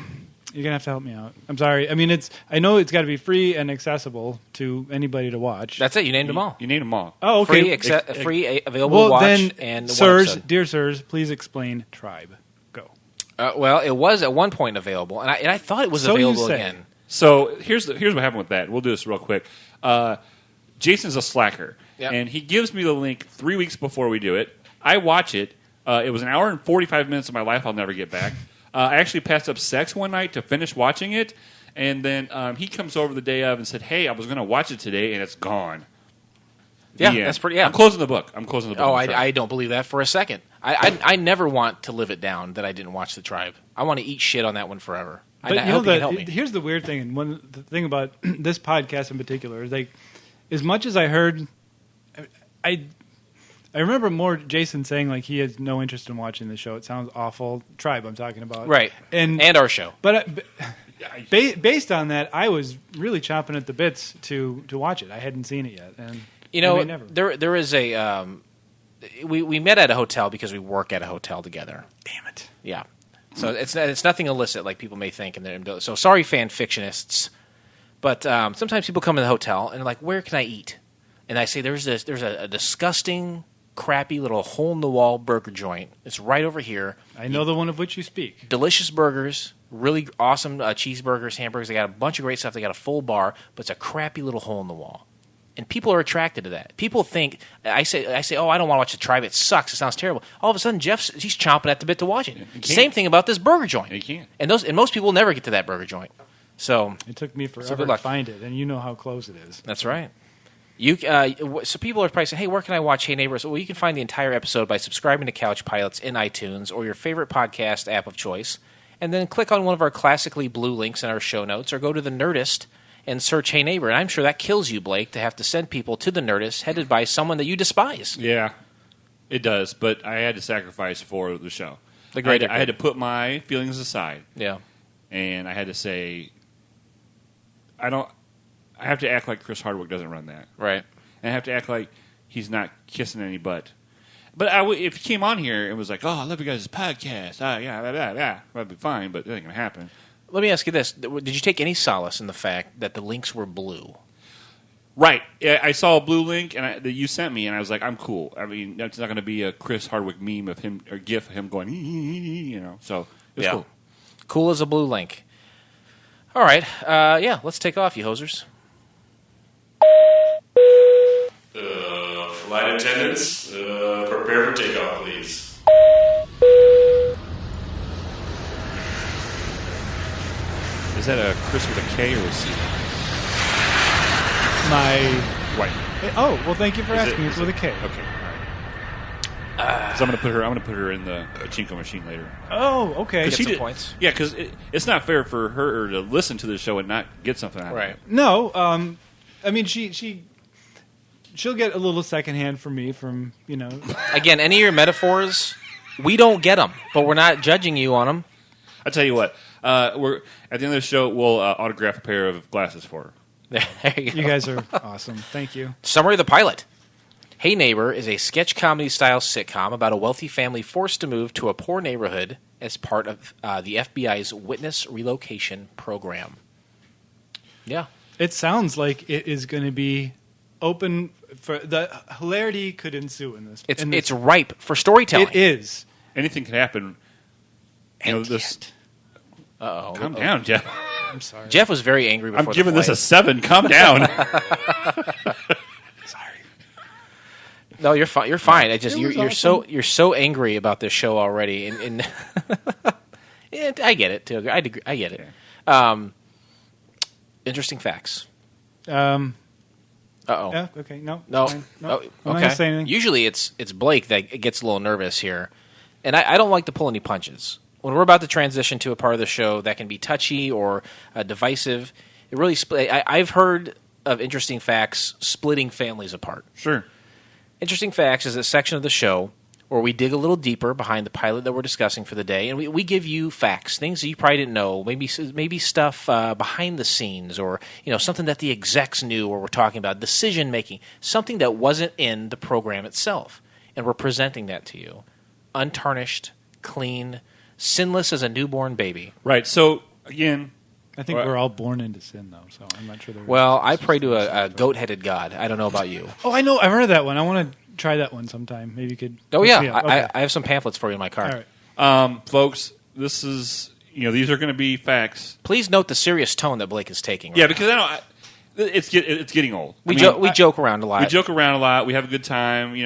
you're gonna have to help me out. I'm sorry. I mean, I know it's got to be free and accessible to anybody to watch. That's it. You named them all. You named them all. Oh, okay. Free, available well, to watch. then, And one sirs, episode. dear sirs, please explain Tribe. Go. Well, it was at one point available, and I thought it was So you available say. again. So here's what happened with that. We'll do this real quick. Jason's a slacker, Yep. and he gives me the link 3 weeks before we do it. I watch it. It was an hour and 45 minutes of my life I'll never get back. I actually passed up sex one night to finish watching it, and then he comes over the day of and said, "Hey, I was going to watch it today, and it's gone." Yeah, The end. that's pretty. Yeah. I'm closing the book. I'm Oh, I'm sorry. I don't believe that for a second. I never want to live it down that I didn't watch The Tribe. I want to eat shit on that one forever. But I hope you can help me. here's the weird thing, and the thing about this podcast in particular is like, as much as I heard, I remember more Jason saying like he has no interest in watching the show. It sounds awful. Tribe, I'm talking about, Right. And our show. but based on that, I was really chomping at the bits to watch it. I hadn't seen it yet, and You know, maybe never. there is a. We met at a hotel because we work at a hotel together. Damn it. Yeah. So it's nothing illicit like people may think. So sorry, fan fictionists. But sometimes people come in the hotel and they're like, "Where can I eat?" And I say, "There's a disgusting, crappy little hole in the wall burger joint. It's right over here. I know the one of which you speak. Delicious burgers, really awesome cheeseburgers, hamburgers. They got a bunch of great stuff. They got a full bar, but it's a crappy little hole in the wall." And people are attracted to that. People think I say, "Oh, I don't want to watch The Tribe. It sucks. It sounds terrible." All of a sudden, he's chomping at the bit to watch it. Same thing about this burger joint. You can't. And most people never get to that burger joint. So It took me good forever to luck. find it, and you know how close it is. that's right. So people are probably saying, "Hey, where can I watch Hey Neighbors?" Well, you can find the entire episode by subscribing to Couch Pilots in iTunes or your favorite podcast app of choice, and then click on one of our classically blue links in our show notes, or go to the Nerdist and search Hey Neighbor. And I'm sure that kills you, Blake, to have to send people to the Nerdist headed by someone that you despise. Yeah, it does. But I had to sacrifice for the show. The greater I had to put my feelings aside, Yeah. and I had to say, I have to act like Chris Hardwick doesn't run that. Right. And I have to act like he's not kissing any butt. But if he came on here and was like, "Oh, I love you guys' podcast," that'd be fine, but that ain't going to happen. Let me ask you this. Did you take any solace in the fact that the links were blue? Right. I saw a blue link that you sent me, and I was like, I'm cool. I mean, that's not going to be a Chris Hardwick meme of him or GIF of him going, So it was cool. Cool as a blue link. All right. Let's take off, you hosers. Flight attendants, prepare for takeoff, please. Is that a Chris with a K or a C? My Right. oh well, thank you for asking. It's is with a it- K. Okay. All right. So I'm going to put her in the pachinko machine later. Oh, okay. Get some points. Yeah, because it's not fair for her to listen to the show and not get something out of Right. it. No, I mean she'll get a little secondhand from me from Again, any of your metaphors, we don't get them, but we're not judging you on them. I tell you what, we're at the end of the show. We'll autograph a pair of glasses for her. There you go. You guys are awesome. Thank you. Summary of the pilot. Hey Neighbor is a sketch comedy-style sitcom about a wealthy family forced to move to a poor neighborhood as part of the FBI's witness relocation program. Yeah. It sounds like it is going to be open for the hilarity could ensue in this. It's ripe for storytelling. It is. Anything can happen. And this. Uh-oh. Calm down, Jeff. I'm sorry. Jeff was very angry before I'm giving the this a flight. 7. Calm down. Sorry. No, you're fine. You're fine. I just It you're was you're so angry about this show already, and yeah, I get it too. I get it. Interesting facts. Uh-oh. Yeah. Okay. No. No. Fine. No. Oh, I'm not okay. gonna say anything. Usually it's Blake that gets a little nervous here, and I don't like to pull any punches. When we're about to transition to a part of the show that can be touchy or divisive, it really I've heard of interesting facts splitting families apart. Sure. Interesting Facts is a section of the show where we dig a little deeper behind the pilot that we're discussing for the day, and we give you facts, things that you probably didn't know, maybe stuff behind the scenes, or something that the execs knew, or we're talking about decision making, something that wasn't in the program itself, and we're presenting that to you, untarnished, clean, sinless as a newborn baby. Right. So again, I think we're all born into sin, though, so I'm not sure. Well, I pray to a goat-headed God. I don't know about you. Oh, I know. I've heard that one. I want to try that one sometime. Maybe you could. Oh, yeah. Okay. I have some pamphlets for you in my car. All right. folks, this is these are going to be facts. Please note the serious tone that Blake is taking. Right Yeah, now. because it's getting old. We joke around a lot. We joke around a lot. We have a good time. We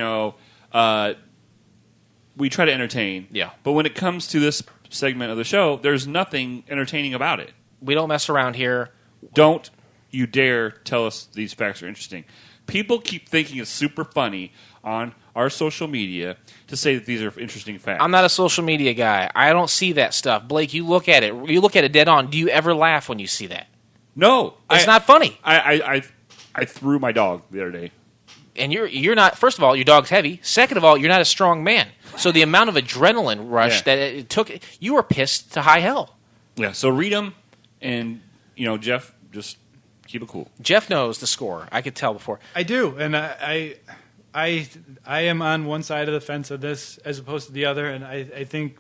try to entertain. Yeah. But when it comes to this segment of the show, there's nothing entertaining about it. We don't mess around here. Don't you dare tell us these facts are interesting. People keep thinking it's super funny on our social media to say that these are interesting facts. I'm not a social media guy. I don't see that stuff. Blake, you look at it. You look at it dead on. Do you ever laugh when you see that? No. It's not funny. I threw my dog the other day. And you're not. First of all, your dog's heavy. Second of all, you're not a strong man. So the amount of adrenaline rush that it took, you were pissed to high hell. Yeah. So read them, and Jeff, just keep it cool. Jeff knows the score. I could tell before. I do, and I am on one side of the fence of this as opposed to the other, and I think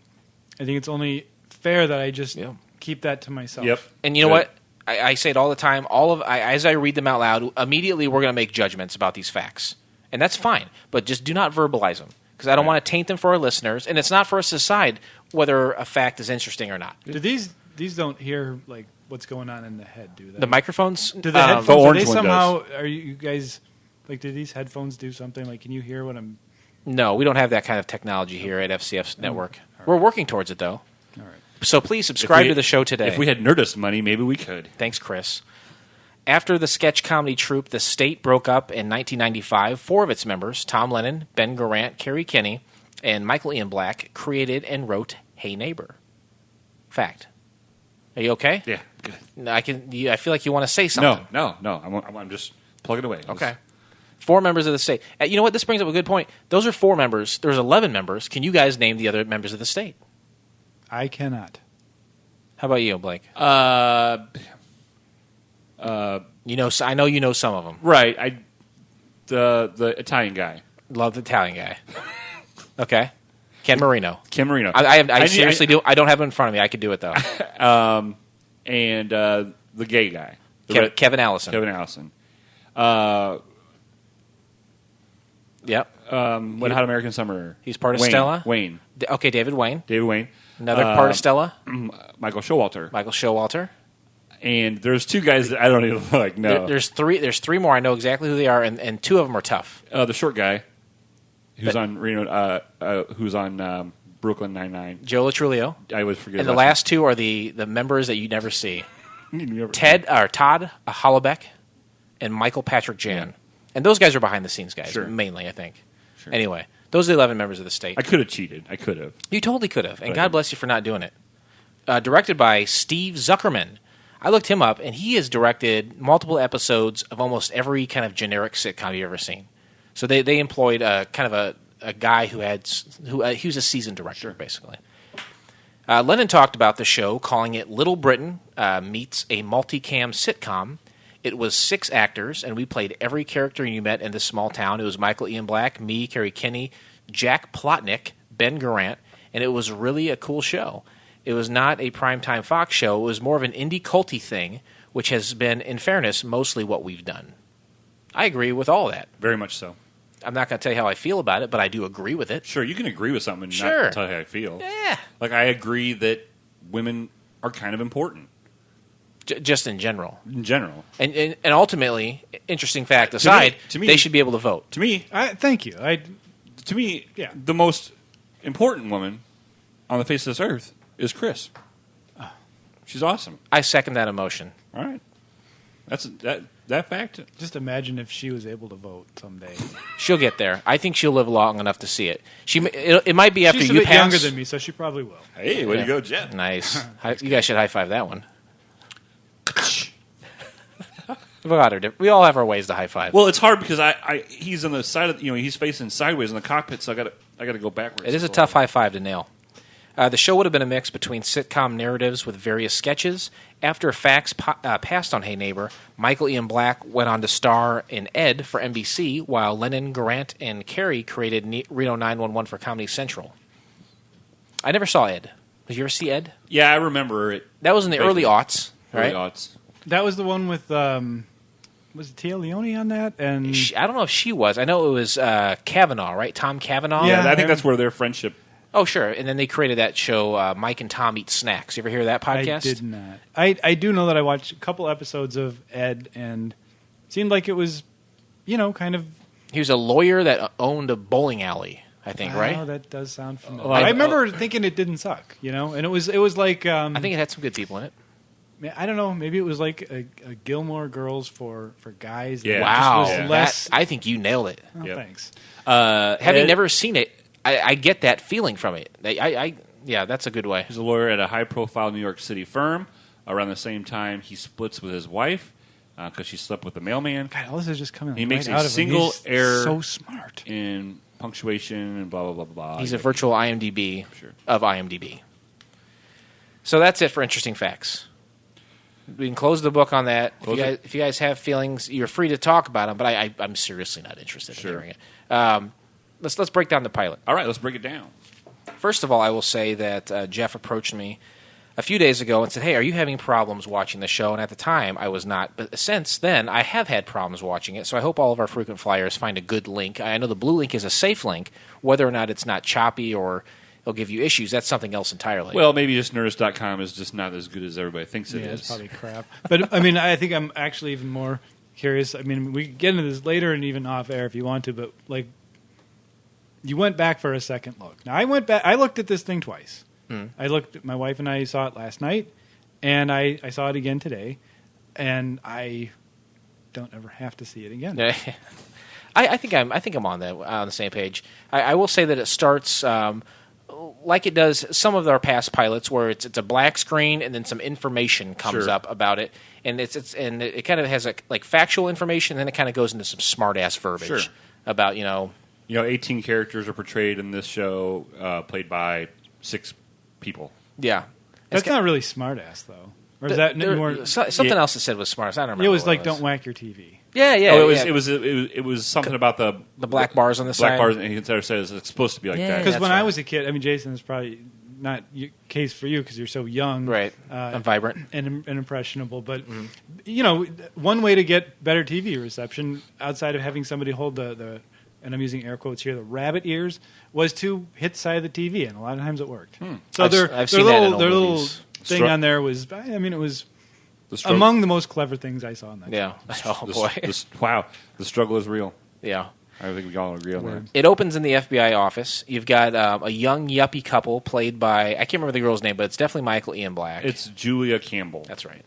it's only fair that I just keep that to myself. Yep. And you know what? I say it all the time. As I read them out loud, immediately we're going to make judgments about these facts, and that's fine. But just do not verbalize them, because I don't want to taint them for our listeners, and it's not for us to decide whether a fact is interesting or not. Do these don't hear like what's going on in the head? Do they? The microphones? Do the headphones? the orange are they one somehow? Are you guys like? Do these headphones do something? Like, can you hear what I'm? No, we don't have that kind of technology here at FCF's network. We're working towards it, though. All right. So please subscribe to the show today. If we had Nerdist money, maybe we could. Thanks, Chris. After the sketch comedy troupe The State broke up in 1995, 4 of its members, Tom Lennon, Ben Garant, Kerry Kenny, and Michael Ian Black, created and wrote Hey Neighbor. Fact. Are you okay? Yeah, good. I feel like you want to say something. No. I'm just plugging away. Okay. 4 members of the state. You know what? This brings up a good point. Those are 4 members. There's 11 members. Can you guys name the other members of the state? I cannot. How about you, Blake? I know you know some of them. Right. The Italian guy. Love the Italian guy. Okay. Ken Marino. Kim Marino. I seriously do. I don't have it in front of me. I could do it, though. And the gay guy. Kevin Allison. Kevin Allison. Yep. What Hot American Summer? He's part of Wayne. Stella. Wayne. Okay, David Wayne. David Wayne. Another part of Stella. Michael Showalter. Michael Showalter. And there's 2 guys that I don't even know. There's 3 more. I know exactly who they are, and 2 of them are tough. The short guy, who's on Reno, who's on Brooklyn Nine-Nine. Joe Latrulio. I always forget. And the last 2 are the members that you never see. Todd Hollebeck and Michael Patrick Jan. And those guys are behind the scenes guys, mainly, I think. Sure. Anyway, those are the 11 members of the state. I could have cheated. I could have. You totally could have. And God bless you for not doing it. Directed by Steve Zuckerman. I looked him up, and he has directed multiple episodes of almost every kind of generic sitcom you've ever seen. So they employed kind of a guy he was a seasoned director, basically. Lennon talked about the show, calling it Little Britain meets a multicam sitcom. It was 6 actors, and we played every character you met in this small town. It was Michael Ian Black, me, Kerry Kenny, Jack Plotnick, Ben Garant, and it was really a cool show. It was not a primetime Fox show. It was more of an indie culty thing, which has been, in fairness, mostly what we've done. I agree with all that. Very much so. I'm not going to tell you how I feel about it, but I do agree with it. Sure, you can agree with something and Sure. not tell you how I feel. Yeah. Like, I agree that women are kind of important. Just in general. In general. And ultimately, interesting fact aside, to me, they should be able to vote. To me, thank you. To me, the most important woman on the face of this earth is Chris. She's awesome. I second that emotion. All right. That fact. Just imagine if she was able to vote someday. She'll get there. I think she'll live long enough to see it. It might be after She's you a bit pass. younger than me, so she probably will. Hey, way to go, Jeff. Nice. You guys should high five that one. We all have our ways to high five. Well, it's hard because he's on the side of he's facing sideways in the cockpit, so I got to go backwards. It is a tough high five to nail. The show would have been a mix between sitcom narratives with various sketches. After Fax passed on Hey Neighbor, Michael Ian Black went on to star in Ed for NBC, while Lennon, Grant, and Carey created Reno 911 for Comedy Central. I never saw Ed. Did you ever see Ed? Yeah, I remember it. That was in the early aughts, right? Early aughts. That was the one with was Tia Leone on that? And I don't know if she was. I know it was Kavanaugh, right? Tom Kavanaugh. Yeah, I think that's where their friendship. Oh, sure. And then they created that show, Mike and Tom Eat Snacks. You ever hear that podcast? I did not. I do know that I watched a couple episodes of Ed, and it seemed like it was, kind of. He was a lawyer that owned a bowling alley, I think, right? Oh, that does sound familiar. I remember thinking it didn't suck, and it was like. I think it had some good people in it. I don't know. Maybe it was like a Gilmore Girls for guys. Yeah. Wow. Just was less. I think you nailed it. Oh, thanks. Having never seen it, I get that feeling from it. Yeah, that's a good way. He's a lawyer at a high-profile New York City firm. Around the same time, he splits with his wife because she slept with the mailman. God, all this is just coming. He makes right a out of single him. He's error So smart. in punctuation and blah, blah, blah, blah. He's a virtual IMDb Sure. of IMDb. So that's it for interesting facts. We can close the book on that. If you guys have feelings, you're free to talk about them, but I'm seriously not interested in hearing it. Let's break down the pilot. All right, let's break it down. First of all, I will say that Jeff approached me a few days ago and said, hey, are you having problems watching the show? And at the time, I was not. But since then, I have had problems watching it, so I hope all of our frequent flyers find a good link. I know the blue link is a safe link. Whether or not it's not choppy or it'll give you issues, that's something else entirely. Well, maybe just Nerdist.com is just not as good as everybody thinks it is. It's probably crap. But, I think I'm actually even more curious. We can get into this later and even off air if you want to, but, you went back for a second look. Now, I went back. I looked at this thing twice. My wife and I saw it last night, and I saw it again today, and I don't ever have to see it again. I think I'm on the same page. I will say that it starts like it does some of our past pilots, where it's a black screen and then some information comes up about it, and it kind of has like factual information, and then it kind of goes into some smart ass verbiage about 18 characters are portrayed in this show, played by 6 people. Yeah, That's not really smart ass though. Or is that more something else that said was smart? I don't remember. It was what don't whack your TV. Yeah. It was something about the black bars on the side. Black bars, and he says it's supposed to be like that. Because when I was a kid, Jason is probably not case for you because you're so young, right? And vibrant and impressionable. But one way to get better TV reception outside of having somebody hold the and I'm using air quotes here, the rabbit ears, was to hit the side of the TV, and a lot of times it worked. So I've seen that in old little movies. thing on there was, it was among the most clever things I saw in that. Yeah. show. Oh boy. Wow, the struggle is real. Yeah. I think we all agree on that. It opens in the FBI office. You've got a young yuppie couple played by, I can't remember the girl's name, but it's definitely Michael Ian Black. It's Julia Campbell. That's right.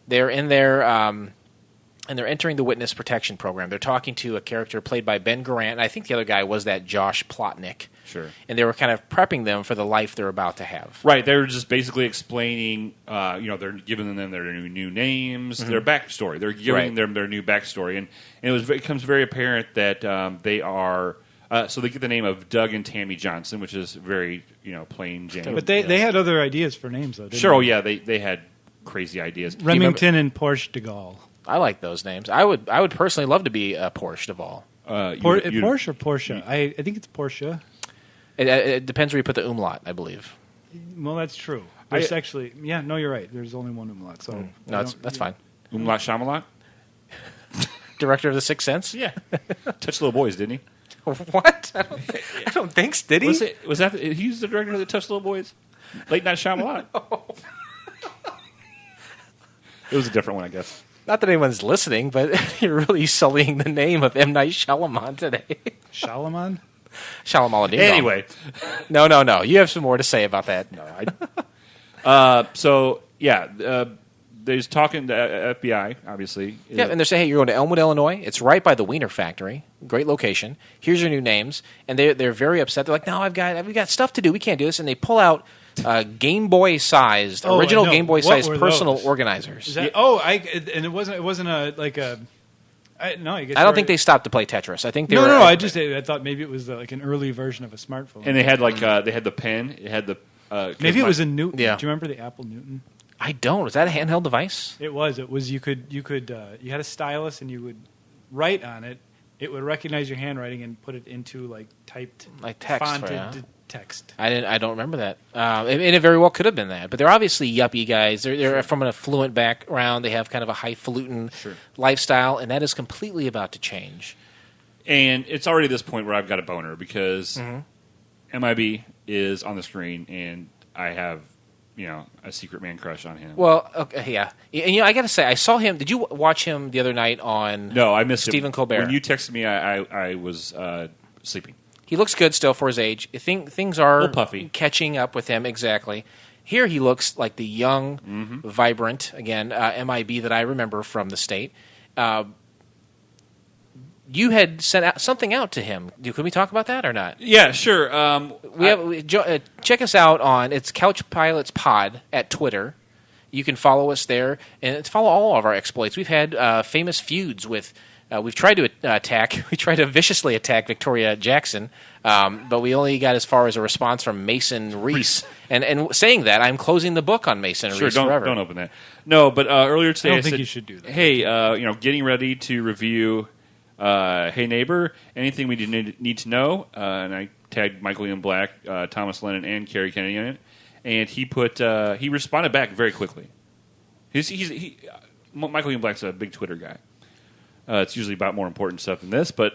They're in there, and they're entering the witness protection program. They're talking to a character played by Ben Garant, and I think the other guy was that Josh Plotnick. Sure. And they were kind of prepping them for the life they're about to have. Right. They're just basically explaining, they're giving them their new names, their backstory. They're giving them their new backstory. And it becomes very apparent that they are... so they get the name of Doug and Tammy Johnson, which is very, plain Jane. But they had other ideas for names, though, didn't Sure. they? Oh, yeah. They had crazy ideas. Remington and Porsche de Gaulle. I like those names. I would personally love to be a Porsche de Gaulle. Porsche or Porsche? I think it's Porsche. It depends where you put the umlaut, I believe. Well, that's true. There's you're right. There's only one umlaut. So No, that's fine. Umlaut Shyamalan? Director of The Sixth Sense? Yeah. Touched Little Boys, didn't he? What? I don't think so. Did he? Was that he was the director of the Touch Little Boys? Late Night Shyamalan. It was a different one, I guess. Not that anyone's listening, but you're really sullying the name of M. Night Shyamalan today. Shalaman? Shyamalan. Anyway. No. You have some more to say about that. No. They're talking to FBI, obviously. Yeah, and they're saying, hey, you're going to Elmwood, Illinois. It's right by the Wiener Factory. Great location. Here's your new names. And they're very upset. They're like, no, we've got stuff to do. We can't do this. And they pull out Game Boy-sized, original Game Boy-sized personal organizers. Is that, and it wasn't a I don't think they stopped to play Tetris. I think they were. No. I thought maybe it was like an early version of a smartphone. And they had they had the pen. It had the. Maybe it was a Newton. Yeah. Do you remember the Apple Newton? I don't. Was that a handheld device? It was. It was. You had a stylus and you would write on it. It would recognize your handwriting and put it into like typed, like text, fonted text. I don't remember that. And it very well could have been that. But they're obviously yuppie guys. They're from an affluent background. They have kind of a highfalutin lifestyle, and that is completely about to change. And it's already this point where I've got a boner because MIB is on the screen, and I have a secret man crush on him. Well, okay, yeah. And I got to say, I saw him. Did you watch him the other night on? No, I missed Stephen Colbert. When you texted me, I was sleeping. He looks good still for his age. I think things are a little puffy, catching up with him exactly. Here he looks like the young, vibrant, again, MIB that I remember from the state. You had sent something out to him. Can we talk about that or not? Yeah, sure. Check us out on Couch Pilots Pod at Twitter. You can follow us there and follow all of our exploits. We've had famous feuds with. We've tried to attack. We tried to viciously attack Victoria Jackson, but we only got as far as a response from Mason Reese. And saying that, I'm closing the book on Mason Reese forever. Don't open that. No, but earlier today I don't think you should do that. Hey, getting ready to review. Hey Neighbor, anything we need to know? And I tagged Michael Ian Black, Thomas Lennon, and Kerry Kennedy in it. And he responded back very quickly. Michael Ian Black's a big Twitter guy. It's usually about more important stuff than this, but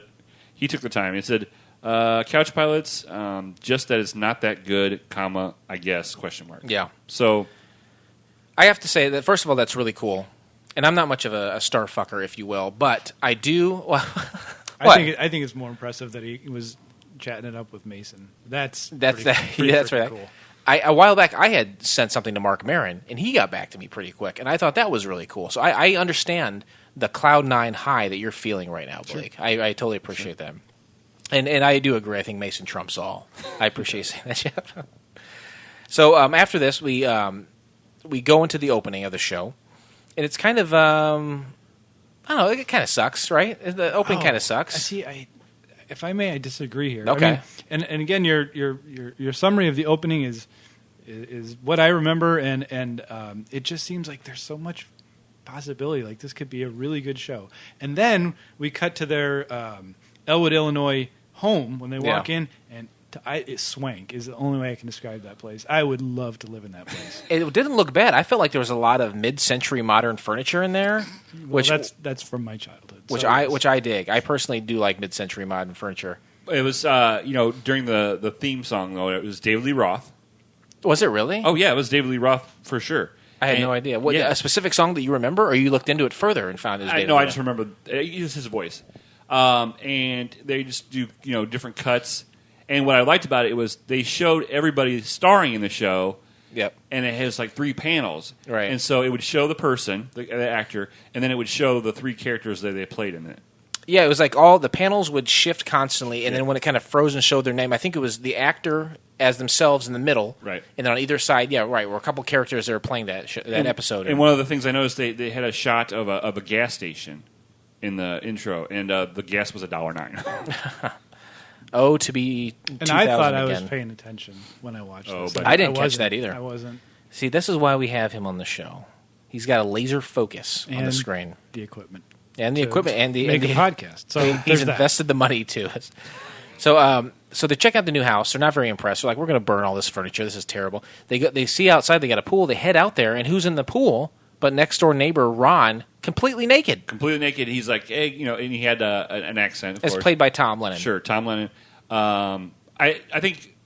he took the time. He said, Couch Pilots, just that it's not that good, I guess, question mark. Yeah. So I have to say that, first of all, that's really cool. And I'm not much of a star fucker, if you will, but I do. Well, I think it's more impressive that he was chatting it up with Mason. That's right. Cool. A while back, I had sent something to Mark Maron, and he got back to me pretty quick, and I thought that was really cool. So I understand the Cloud 9 high that you're feeling right now, Blake. Sure. I totally appreciate that. And I do agree. I think Mason trumps all. I appreciate saying that. So after this, we go into the opening of the show. And it's kind of, I don't know, it kind of sucks, right? The opening kind of sucks. See, if I may, I disagree here. Okay. I mean, and again, your summary of the opening is what I remember, and it just seems like there's so much possibility. Like this could be a really good show. And then we cut to their Elwood, Illinois home when they walk in, and it's swank is the only way I can describe that place. I would love to live in that place. It didn't look bad. I felt like there was a lot of mid-century modern furniture in there. Which that's from my childhood. Which I dig. I personally do like mid-century modern furniture. it was during the theme song though, it was David Lee Roth. Was it really? Oh yeah, it was David Lee Roth for sure. I had no idea. What, a specific song that you remember, or you looked into it further and found it was David Lee I Roth? just remember it was his voice. And they just do different cuts. And what I liked about it was they showed everybody starring in the show. Yep. And it has like 3 panels. Right. And so it would show the person, the actor, and then it would show the 3 characters that they played in it. Yeah, it was like all the panels would shift constantly, and then when it kind of froze and showed their name, I think it was the actor as themselves in the middle. Right. And then on either side, were a couple characters that were playing that episode. And one of the things I noticed, they had a shot of a gas station in the intro, and the gas was $1.09. Oh, to be 2000 And I thought I again. was paying attention when I watched this. But I didn't catch that either. I wasn't. See, this is why we have him on the show. He's got a laser focus on the And screen. The equipment. And the to equipment. And the make a podcast. So he's there's that. invested the money, too. So they check out the new house. They're not very impressed. They're like, we're going to burn all this furniture. This is terrible. They see outside. They got a pool. They head out there. And who's in the pool but next-door neighbor Ron, completely naked. Completely naked. He's like, hey, and he had an accent, of It's course. played by Tom Lennon. Sure, Tom Lennon. I think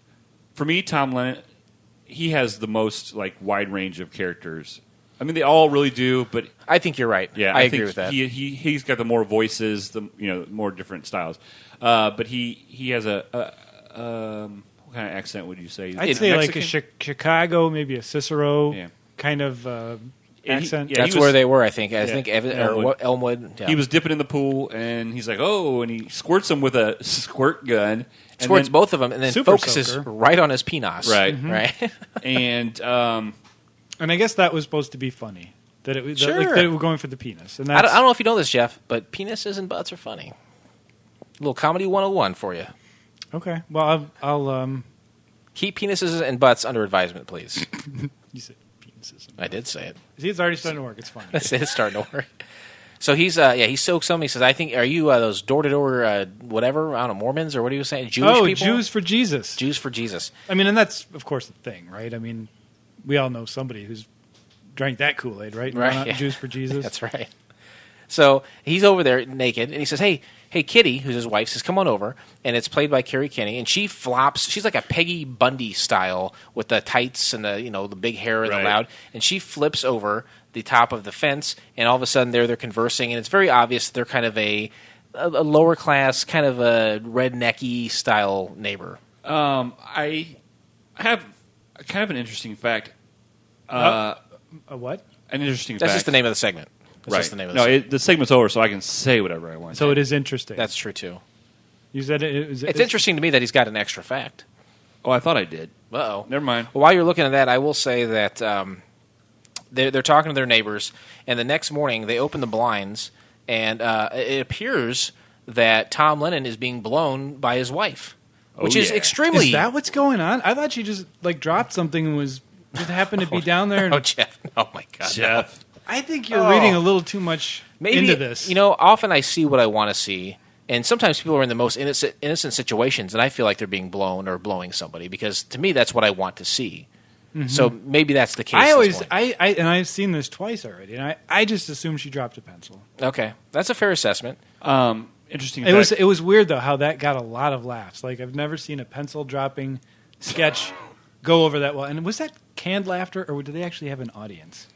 for me, Tom Lennon, he has the most wide range of characters. I mean, they all really do, but I think you're right. yeah, I I agree think with that. He's got the more voices, the more different styles. But he has a what kind of accent would you say? I'd say Mexican? like a Chicago, maybe a Cicero Yeah. kind of accent. That's where they were, I think. I Yeah, think Elmwood. Elmwood. Yeah. He was dipping in the pool, and he's like, "Oh!" and he squirts him with a squirt gun. And squirts then- both of them and then Super focuses soaker. right on his penis. Right. Right. and And I guess that was supposed to be funny. That it was Sure. like, that it was going for the penis. And I that's, don't know if you know this, Jeff, but penises and butts are funny. A little comedy 101 for you. Okay. Well, I'll Keep penises and butts under advisement, please. you said penises. I did say it. See, it's already starting to work. It's funny. It's starting to work. So he soaks some. He says, "I think, are you those door-to-door whatever? I don't know, Mormons or what are you saying? Jewish people? Jews for Jesus. Jews for Jesus. I mean, and that's of course the thing, right? I mean, we all know somebody who's drank that Kool-Aid, right? Right, Not yeah. Jews for Jesus. That's right. So he's over there naked, and he says, hey, Kitty, who's his wife, says, come on over. And it's played by Carrie Kenny, and she flops. She's like a Peggy Bundy style with the tights and the big hair and Right. the loud. And she flips over the top of the fence, and all of a sudden they're kind it's very obvious they're kind of a lower class, kind of a rednecky style neighbor. I have kind of an interesting fact. A what? An interesting That's fact. just the name of the segment. That's Right. just the name of the segment. The segment's over, so I can say whatever I want. So it is interesting. That's true, too. You said it was. It's interesting to me that he's got an extra fact. Oh, I thought I did. Uh-oh. Never mind. Well, while you're looking at that, I will say that they're talking to their neighbors, and the next morning they open the blinds, and it appears that Tom Lennon is being blown by his wife, which is yeah. extremely... Is that what's going on? I thought she just dropped something and just happened to be down there. And Oh, Jeff. Oh, my God. Jeff. I think you're reading a little too much Maybe, into this. often I see what I want to see, and sometimes people are in the most innocent situations, and I feel like they're being blown or blowing somebody, because to me that's what I want to see. So maybe that's the case. I this always, morning. and I've seen this twice already, and I just assumed she dropped a pencil. Okay, that's a fair assessment. Interesting It fact. was weird though how that got a lot of laughs. Like I've never seen a pencil dropping sketch go over that well. And was that canned laughter, or did they actually have an audience?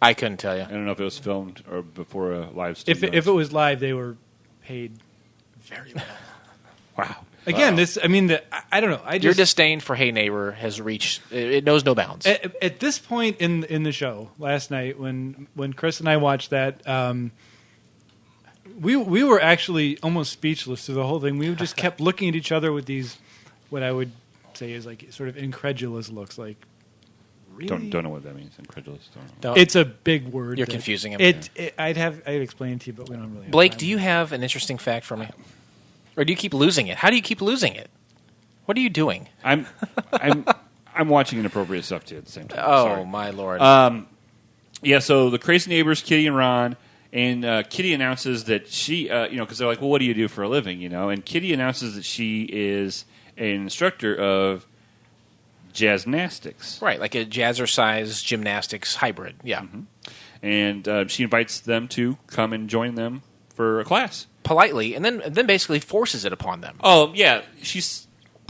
I couldn't tell you. I don't know if it was filmed or before a live If studio. it was live, they were paid very well. Wow. Again, I don't know. Your disdain for Hey Neighbor has reached, it knows no bounds. At this point in the show last night, when Chris and I watched that, we were actually almost speechless through the whole thing. We just kept looking at each other with these, what I would say is like sort of incredulous looks. Like, really? Don't know what that means. Incredulous. Don't know. Don't- It's a big word. You're that- confusing him. I'd explain to you, but we don't really. Have Blake, time. do you have an interesting fact for me? Or do you keep losing it? How do you keep losing it? What are you doing? I'm watching inappropriate stuff too at the same time. Oh, Sorry. my Lord. Yeah, so the crazy neighbors, Kitty and Ron, and Kitty announces that she, because they're like, well, what do you do for a living, And Kitty announces that she is an instructor of jazznastics. Right, like a jazzercise gymnastics hybrid. Yeah. And she invites them to come and join them for a class. Politely, and then basically forces it upon them. Oh, yeah, she's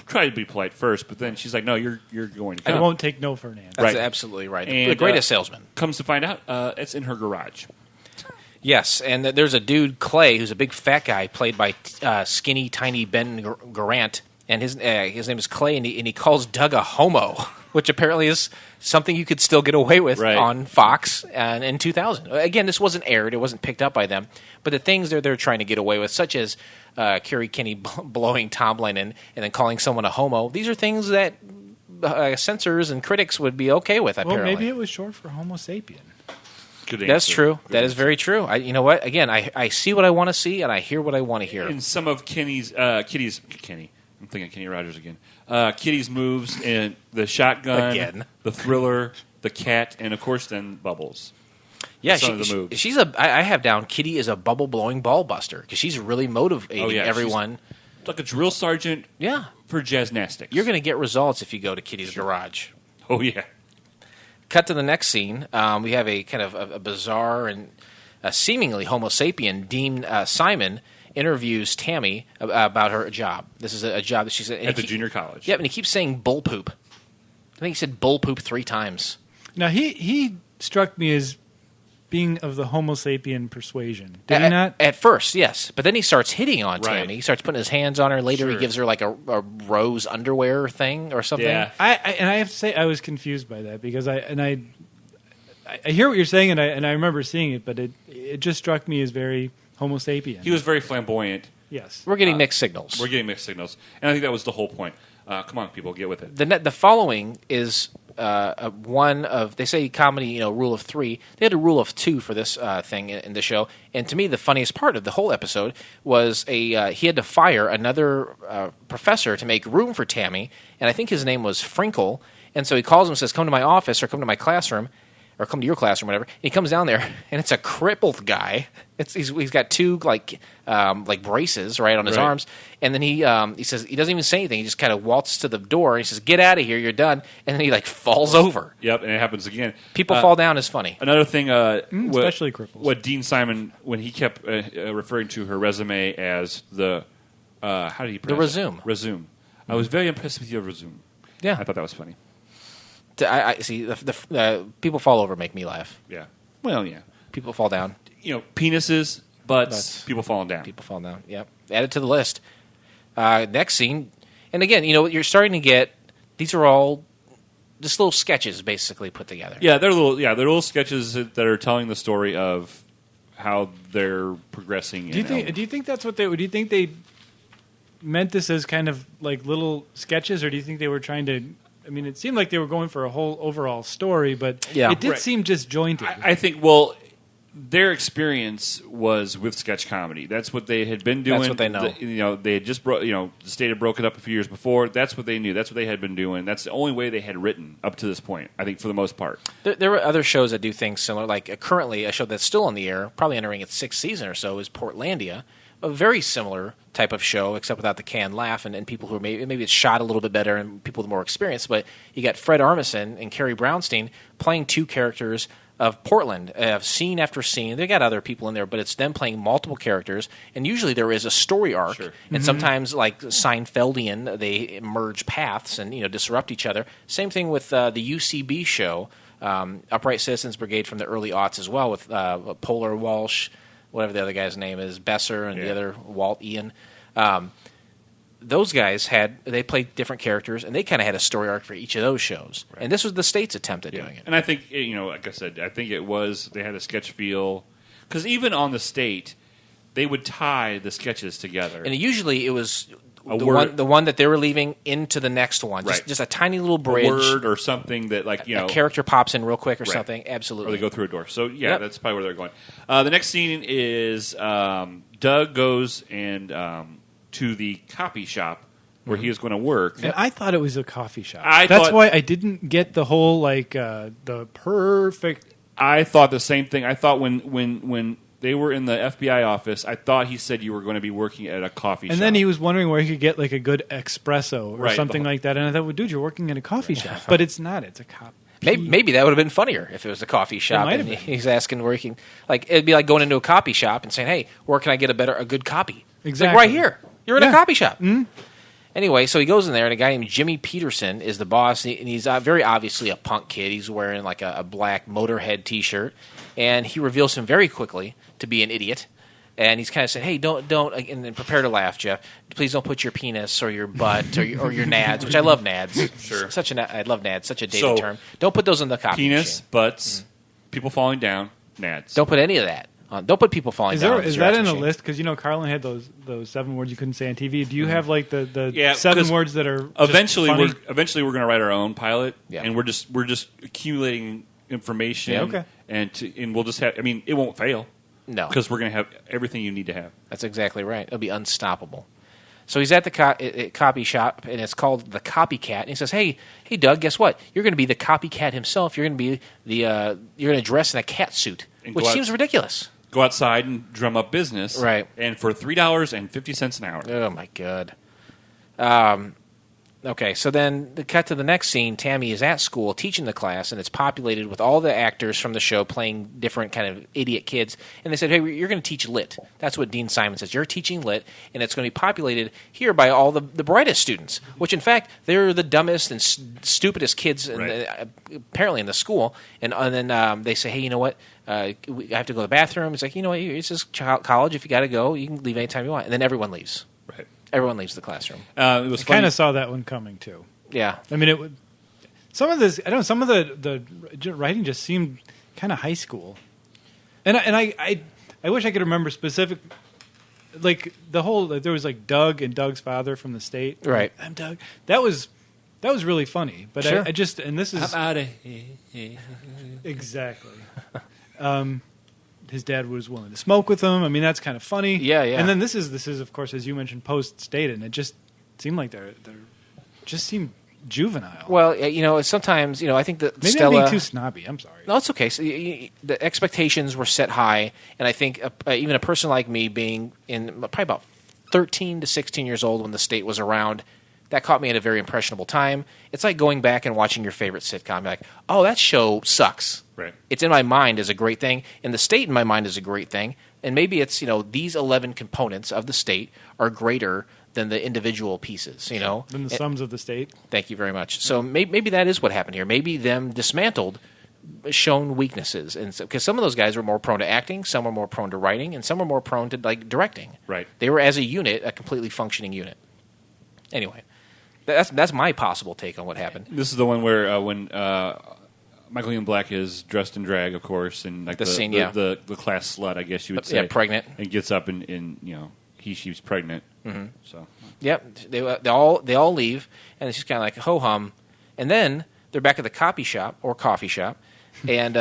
tried to be polite first, but then she's like, no, you're going to come. I won't take no for an answer. That's right. absolutely right. And, the greatest salesman. Comes to find out, it's in her garage. Yes, and there's a dude, Clay, who's a big fat guy, played by skinny, tiny Ben Garant, and his name is Clay, and he calls Doug a homo, which apparently is something you could still get away with Right. on Fox in 2000. Again, this wasn't aired; it wasn't picked up by them. But the things they're trying to get away with, such as Carrie Kenny blowing Tom Lennon and then calling someone a homo, these are things that censors and critics would be okay with. Well, Apparently, maybe it was short for Homo sapien. Good that's answer. true. Good That is answer. very true. You know what? Again, I see what I want to see, and I hear what I want to hear. And some of Kitty's, I'm thinking Kenny Rogers again. Kitty's moves and the shotgun, Again. the thriller, the cat, and of course then Bubbles. Yeah, some of the moves. she's I have down Kitty is a bubble blowing ball buster because she's really motivating she's everyone. like a drill sergeant Yeah, for jazznastics. you're going to get results if you go to Kitty's garage. Oh yeah. Cut to the next scene. We have a kind of a bizarre and seemingly Homo sapien. Dean Simon interviews Tammy about her job. This is a job that she's At the junior college. Yep, and he keeps saying bull poop. I think he said bull poop 3 times. Now he struck me as being of the Homo sapien persuasion. Did he not? At first, yes. But then he starts hitting on Right. Tammy. He starts putting his hands on her. Later, he Sure. gives her like a rose underwear thing or something. Yeah. I have to say I was confused by that because I I hear what you're saying, and I remember seeing it, but it just struck me as very Homo sapien. He was very flamboyant. Yes. We're getting mixed signals. We're getting mixed signals, and I think that was the whole point. Come on, people, get with it. The following is one of, they say comedy, rule of 3. They had a rule of 2 for this thing in the show. And to me, the funniest part of the whole episode was he had to fire another professor to make room for Tammy. And I think his name was Frinkle. And so he calls him and says, come to my office or come to my classroom. Or come to your classroom, whatever. And he comes down there, and it's a crippled guy. He's got 2 like braces right on his arms, and then he says he doesn't even say anything. He just kind of waltzes to the door. And he says, "Get out of here, you're done." And then he falls over. Yep, and it happens again. People fall down is funny. Another thing, especially cripples. What Dean Simon, when he kept referring to her resume as the how did he pronounce resume? Resume. I was very impressed with your resume. Yeah, I thought that was funny. I see. The people fall over make me laugh. Yeah. Well, yeah. People fall down. Penises, butts, people falling down. People fall down. Yep. Add it to the list. Next scene, and again, you're starting to get. These are all just little sketches, basically put together. Yeah, they're little sketches that are telling the story of how they're progressing. Do you think that's what they? Do you think they meant this as kind of like little sketches, or do you think they were trying to? I mean, it seemed like they were going for a whole overall story, but it did seem disjointed. I think, their experience was with sketch comedy. That's what they had been doing. That's what they know. They had just the state had broken up a few years before. That's what they knew. That's what they had been doing. That's the only way they had written up to this point, I think, for the most part. There were other shows that do things similar. Like currently, a show that's still on the air, probably entering its 6th season or so, is Portlandia. A very similar type of show, except without the canned laugh and people who are maybe it's shot a little bit better and people with more experience. But you got Fred Armisen and Carrie Brownstein playing 2 characters of Portland, scene after scene. They got other people in there, but it's them playing multiple characters, and usually there is a story arc. Sure. And sometimes, like Seinfeldian, they merge paths and disrupt each other. Same thing with the UCB show, Upright Citizens Brigade from the early aughts as well, with Polar Walsh, whatever the other guy's name is, Besser, and the other Walt Ian. Those guys they played different characters, and they kind of had a story arc for each of those shows. Right. And this was the state's attempt at doing it. And I think, like I said, I think it was, they had a sketch feel. Because even on the state, they would tie the sketches together. And usually it was the one that they were leaving into the next one. Just a tiny little bridge. A word or something that, a character pops in real quick or something. Absolutely. Or they go through a door. So, that's probably where they're going. The next scene is Doug goes and to the copy shop where he is going to work. And I thought it was a coffee shop. That's why I didn't get the whole, the perfect... I thought the same thing. I thought when they were in the FBI office, I thought he said you were going to be working at a coffee shop. And then he was wondering where he could get, a good espresso or something like that. And I thought, well, dude, you're working at a coffee shop. But it's not. It's a copy. Maybe that would have been funnier if it was a coffee shop. And he's asking where he can... it'd be like going into a copy shop and saying, hey, where can I get a good copy? Exactly. Right here. You're in a copy shop. Mm-hmm. Anyway, so he goes in there, and a guy named Jimmy Peterson is the boss, and he's very obviously a punk kid. He's wearing a black Motorhead T-shirt, and he reveals him very quickly to be an idiot. And he's kind of saying, "Hey, don't," and then prepare to laugh, Jeff. Please don't put your penis or your butt or your nads, which I love nads. Sure, I love nads. Such a dated term. Don't put those in the copy. Penis, butts, people falling down, nads. Don't put any of that. Don't put people falling down. Is that in a list? Because Carlin had those 7 words you couldn't say on TV. Do you have the 7 words that are eventually funny? We're going to write our own pilot, and we're just accumulating information. Yeah, okay. And we'll just have. I mean, it won't fail. No, because we're going to have everything you need to have. That's exactly right. It'll be unstoppable. So he's at the copy shop, and it's called the Copycat. And he says, "Hey, Doug, guess what? You're going to be the copycat himself. You're going to be you're going to dress in a cat suit, which seems ridiculous." Go outside and drum up business. Right. And for $3.50 an hour. Oh, my God. Okay, so then the cut to the next scene, Tammy is at school teaching the class, and it's populated with all the actors from the show playing different kind of idiot kids. And they said, hey, you're going to teach lit. That's what Dean Simon says. You're teaching lit, and it's going to be populated here by all the brightest students, which, in fact, they're the dumbest and stupidest kids apparently in the school. And then they say, hey, you know what? I have to go to the bathroom. It's like, you know what? It's just college. If you got to go, you can leave anytime you want. And then everyone leaves. Right. Everyone leaves the classroom. It was I kind of saw that one coming too. Yeah, I mean, it would. Some of this, I don't know. Some of the writing just seemed kind of high school. And I wish I could remember specific, like the whole. There was like Doug and Doug's father from the state. Right. I'm Doug. That was really funny. But Sure. I just and this is I'm out of here. exactly. His dad was willing to smoke with him. I mean, that's kind of funny. Yeah, yeah. And then this is of course, as you mentioned, post state, and it just seemed like they're just seemed juvenile. Well, sometimes I think that Maybe Stella. I'm being too snobby. I'm sorry. No, it's okay. So, the expectations were set high, and I think even a person like me, being in probably about 13 to 16 years old when the state was around, that caught me at a very impressionable time. It's like going back and watching your favorite sitcom. You're like, oh, that show sucks. Right. It's in my mind as a great thing, and the state in my mind is a great thing. And maybe it's these 11 components of the state are greater than the individual pieces. Than the sums of the state. Thank you very much. So maybe that is what happened here. Maybe them dismantled, shown weaknesses, and because some of those guys were more prone to acting, some were more prone to writing, and some were more prone to directing. Right. They were as a unit, a completely functioning unit. Anyway, that's my possible take on what happened. This is the one where when Michael Ian Black is dressed in drag, of course, and like The scene, yeah. the class slut, I guess you would say. Yeah, pregnant. And gets up and she's pregnant. Mm-hmm. So Yep, they all leave, and it's just kind of like ho hum, and then they're back at the coffee shop, and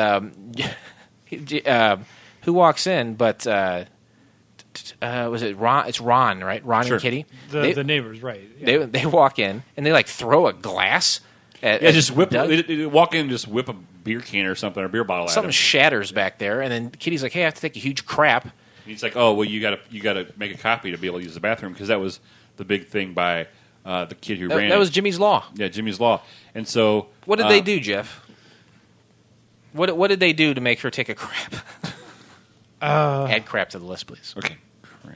who walks in? But was it Ron? It's Ron, right? Ron Sure. and Kitty. The neighbors, right? Yeah. They walk in and they like throw a glass. At just whip. Doug. Walk in and just whip a beer can or something, or a beer bottle at Something him. shatters back there, and then Kitty's like, "Hey, I have to take a huge crap." And he's like, "Oh, well, you gotta make a copy to be able to use the bathroom," because that was the big thing by the kid who ran. That was Jimmy's Law. Yeah, Jimmy's Law. And so, What did they do, Jeff? What did they do to make her take a crap? Add crap to the list, please. Okay.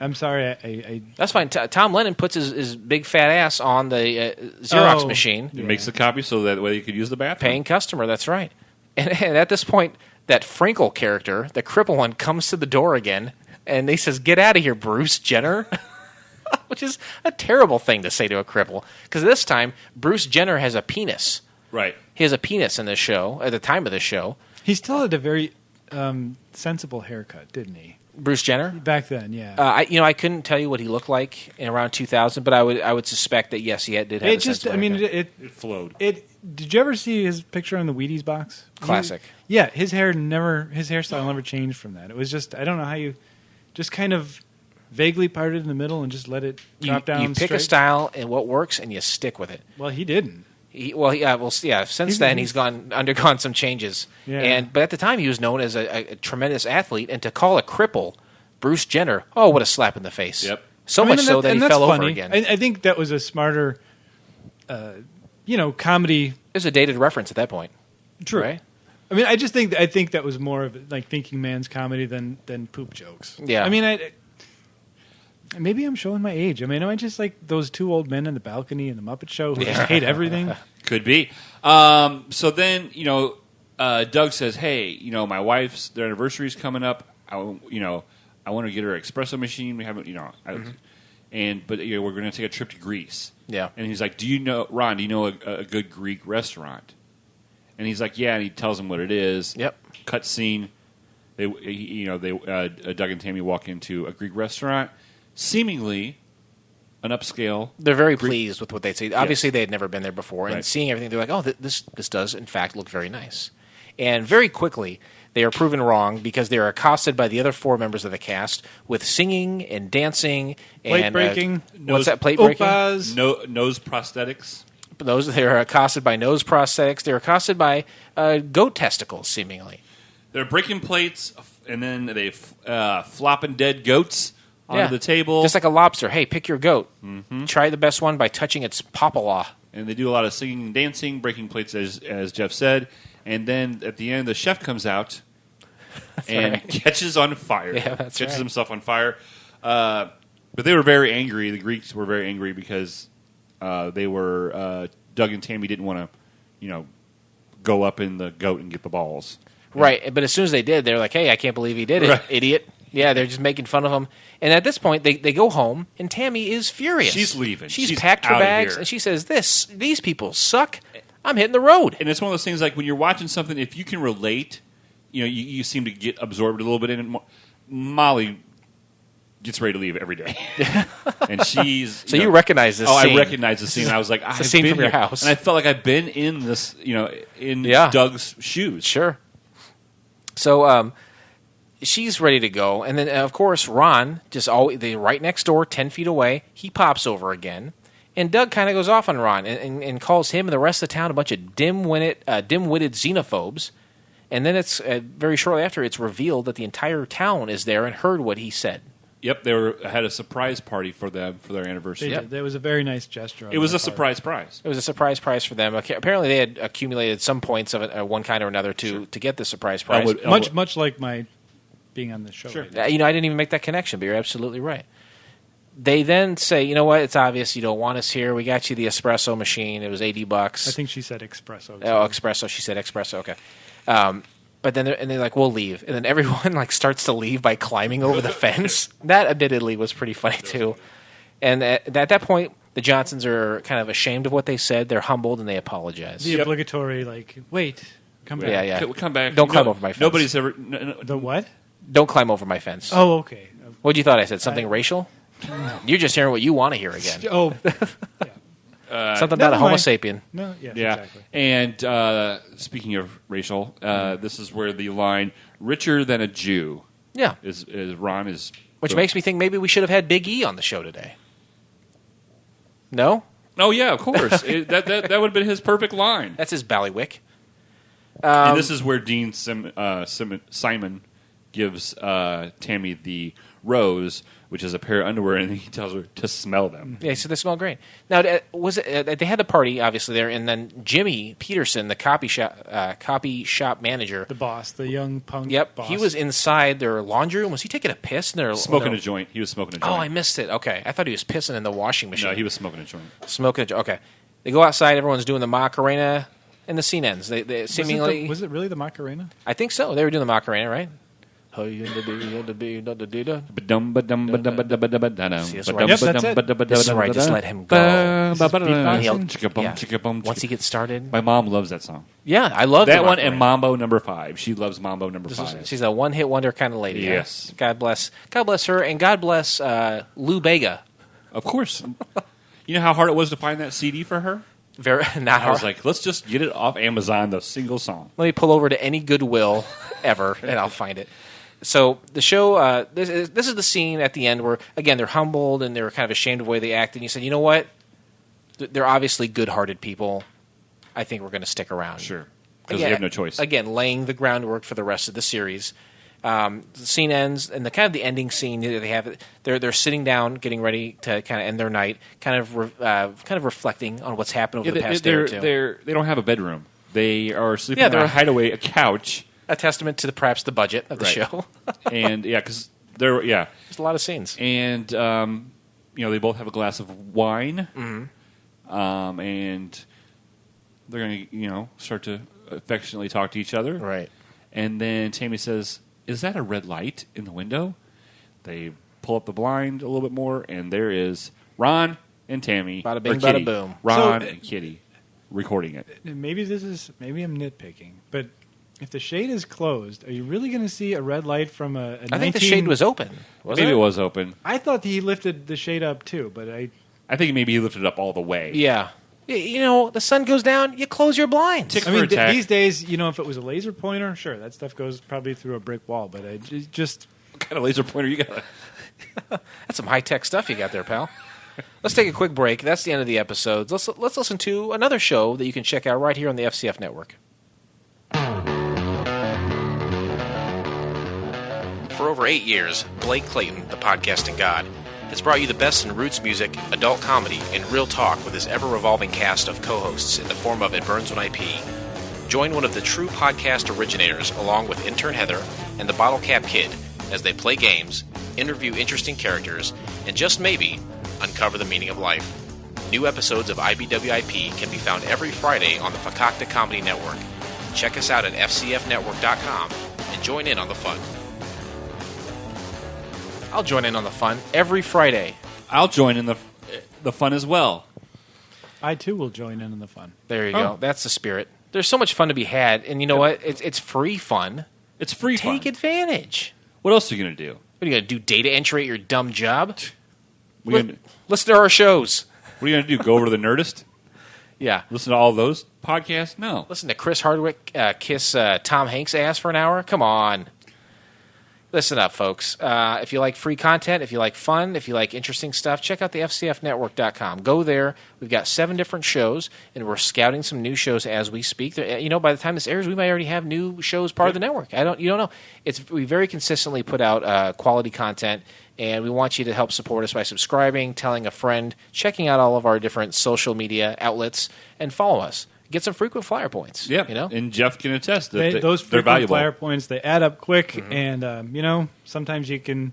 I'm sorry. I That's fine. Tom Lennon puts his big fat ass on the Xerox machine. It makes the copy so that way you could use the bathroom. Paying customer, that's right. And at this point, that Frinkle character, the cripple one, comes to the door again, and he says, "Get out of here, Bruce Jenner," which is a terrible thing to say to a cripple. Because this time, Bruce Jenner has a penis. Right. He has a penis in this show, at the time of the show. he still had a very sensible haircut, didn't he? Bruce Jenner? Back then, yeah. I couldn't tell you what he looked like in around 2000, but I would suspect that, yes, did have a It just, sensible I mean, haircut. It flowed. Did you ever see his picture on the Wheaties box? Classic. Yeah, his hairstyle never changed from that. It was just, I don't know how you, just kind of vaguely parted in the middle and just let it drop down. You pick a straight. style and what works, and you stick with it. Well, he didn't. Since then he's undergone some changes. Yeah. But at the time he was known as a tremendous athlete, and to call a cripple Bruce Jenner, oh, what a slap in the face! Yep. So much so that he that's fell over funny. again. I think that was a smarter, comedy. It was a dated reference at that point. True. Right? I mean, I think that was more of like thinking man's comedy than poop jokes. Yeah. I mean, maybe I'm showing my age. I mean, am I just like those two old men in the balcony in the Muppet Show who just hate everything? Could be. So then, Doug says, "Hey, my wife's their anniversary's coming up. I want to get her an espresso machine. We haven't, but we're going to take a trip to Greece." Yeah. And he's like, Ron, do you know a good Greek restaurant? And he's like, "Yeah," and he tells him what it is. Yep. Cut scene. Doug and Tammy walk into a Greek restaurant, seemingly an upscale. They're very pleased with what they see. Obviously, Yes. they had never been there before, and Right. seeing everything, they're like, "Oh, this does in fact look very nice." And very quickly, they are proven wrong because they are accosted by the other four members of the cast with singing and dancing Plate and breaking. What's that? Plate breaking. Opas. Nose prosthetics. They're accosted by nose prosthetics. They're accosted by goat testicles, seemingly. They're breaking plates, and then they flopping dead goats onto the table. Just like a lobster. Hey, pick your goat. Mm-hmm. Try the best one by touching its popala. And they do a lot of singing and dancing, breaking plates, as Jeff said. And then at the end, the chef comes out and right. catches on fire. Yeah, that's catches right. himself on fire. But they were very angry. The Greeks were very angry because they were Doug and Tammy didn't want to, go up in the goat and get the balls. Right, but as soon as they did, they're like, "Hey, I can't believe he did it, Right. idiot." Yeah, they're just making fun of him. And at this point, they go home, and Tammy is furious. She's leaving. She's packed her outta bags, here. and she says, "These people suck. I'm hitting the road." And it's one of those things like when you're watching something, if you can relate, you seem to get absorbed a little bit in it. Molly gets ready to leave every day, and she's So you recognize this scene. I recognize the scene. I was like, It's a scene from your house. and I felt like I've been in this, in Yeah. Doug's shoes. Sure. So she's ready to go, and then of course Ron they right next door, 10 feet away. He pops over again, and Doug kind of goes off on Ron and calls him and the rest of the town a bunch of dim-witted xenophobes. And then it's very shortly after it's revealed that the entire town is there and heard what he said. Yep, had a surprise party for them for their anniversary. That was a very nice gesture. It was a surprise prize. It was a surprise prize for them. Apparently, they had accumulated some points of one kind or another to get the surprise prize. Much like my being on this show. Sure. Right now. I didn't even make that connection, but you're absolutely right. They then say, you know what? It's obvious you don't want us here. We got you the espresso machine. It was $80. I think she said espresso. Oh, espresso. She said espresso. Okay. But then they're like, we'll leave. And then everyone starts to leave by climbing over the fence. That admittedly was pretty funny too. And at that point, the Johnsons are kind of ashamed of what they said. They're humbled and they apologize. The obligatory, wait, come back. Yeah. Come back. Don't climb over my fence. Nobody's ever. The what? Don't climb over my fence. Oh, okay. What you thought I said? Something racial? You're just hearing what you want to hear again. Oh, Something about a never Homo mind. sapien. no, yeah, Yeah. exactly. And speaking of racial, this is where the line "richer than a Jew" Yeah. is Ron is. Which makes me think maybe we should have had Big E on the show today. No? Oh yeah, of course. That would have been his perfect line. That's his ballywick. And this is where Dean Simon gives Tammy the rose, which is a pair of underwear, and he tells her to smell them. Yeah, so they smell great. Now, was it? They had the party obviously there, and then Jimmy Peterson, the copy shop manager, The boss, the young punk. Yep, boss. he was inside their laundry room. Was he taking a piss in their Smoking a joint. He was smoking a joint. Oh, I missed it. Okay, I thought he was pissing in the washing machine. No, he was smoking a joint. Okay, they go outside. Everyone's doing the Macarena, and the scene ends. They seemingly. Was it really the Macarena? I think so. They were doing the Macarena, right? See, that's right. This is where I just let him go. Once he gets started. My mom loves that song. Yeah, I love That the one and Macarena. Mambo number 5. She loves Mambo number 5. She's a one-hit wonder kind of lady. Yes. Huh? God bless her, and God bless Lou Bega. Of course. You know how hard it was to find that CD for her? Very not I hard. was like, let's just get it off Amazon, the single song. Let me pull over to any Goodwill ever, and I'll find it. So the show, this is the scene at the end where, again, they're humbled and they're kind of ashamed of the way they act. And you said, you know what? They're obviously good-hearted people. I think we're going to stick around. Sure. Because they have no choice. Again, laying the groundwork for the rest of the series. The scene ends, and the ending scene they have. They're sitting down, getting ready to kind of end their night, kind of reflecting on what's happened over the past day or two. They don't have a bedroom. They are sleeping Yeah, on they're- a hideaway, a couch. A testament to perhaps the budget of the Right. show. And because There's a lot of scenes. and they both have a glass of wine, and they're going to start to affectionately talk to each other, Right. And then Tammy says, "Is that a red light in the window?" They pull up the blind a little bit more, and there is Ron and Tammy, Bada bing, or Kitty. bada boom. Ron So- and Kitty recording it. Maybe I'm nitpicking, but if the shade is closed, are you really going to see a red light from a I think the shade was open. Maybe it was open. I thought he lifted the shade up too, but I think maybe he lifted it up all the way. Yeah. The sun goes down, you close your blinds. Tick I mean, for attack. these days, if it was a laser pointer, sure, that stuff goes probably through a brick wall. But I just What kind of laser pointer you got? That's some high-tech stuff you got there, pal. Let's take a quick break. That's the end of the episodes. Let's listen to another show that you can check out right here on the FCF Network. For over 8 years, Blake Clayton, the podcasting god, has brought you the best in roots music, adult comedy, and real talk with his ever-revolving cast of co-hosts in the form of It Burns When I Pee. Join one of the true podcast originators along with intern Heather and the Bottle Cap Kid as they play games, interview interesting characters, and just maybe uncover the meaning of life. New episodes of IBWIP can be found every Friday on the Fakakta Comedy Network. Check us out at fcfnetwork.com and join in on the fun. I'll join in on the fun every Friday. I'll join in the fun as well. I too will join in the fun. There you go. That's the spirit. There's so much fun to be had, and you know what? It's free fun. It's free fun. Take advantage. What else are you going to do? What are you going to do, data entry at your dumb job? What are you gonna- Listen to our shows. what are you going to do? Go over to the Nerdist? Yeah. Listen to all those podcasts? No. Listen to Chris Hardwick kiss Tom Hanks' ass for an hour? Come on. Listen up, folks. If you like free content, if you like fun, if you like interesting stuff, check out the FCFnetwork.com. Go there. We've got 7 different shows, and we're scouting some new shows as we speak. By the time this airs, we might already have new shows part of the network. You don't know. We very consistently put out quality content, and we want you to help support us by subscribing, telling a friend, checking out all of our different social media outlets, and follow us. Get some frequent flyer points. Yeah. And Jeff can attest that Those they're frequent valuable. flyer points, they add up quick, and sometimes you can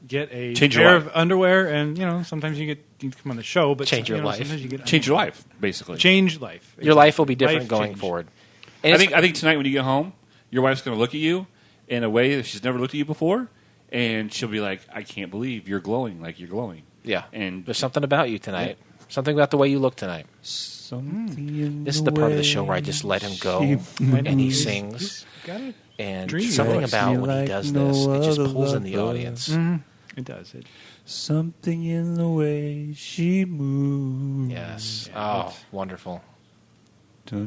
get a Change your pair life. of underwear, and sometimes you can come on the show, but Change your life. sometimes you get Change your life, basically. Change life. Your life will be different Life going change. forward. I think tonight when you get home, your wife's going to look at you in a way that she's never looked at you before, and she'll be like, I can't believe you're glowing like you're glowing. Yeah. And There's something about you tonight. Something about the way you look tonight. This is the part of the show where I just let him go, and he sings. Got And Dreamy something voice. about when he does this, it just pulls in the audience. It does. something in the way she moves. Yes. Oh, wonderful. Please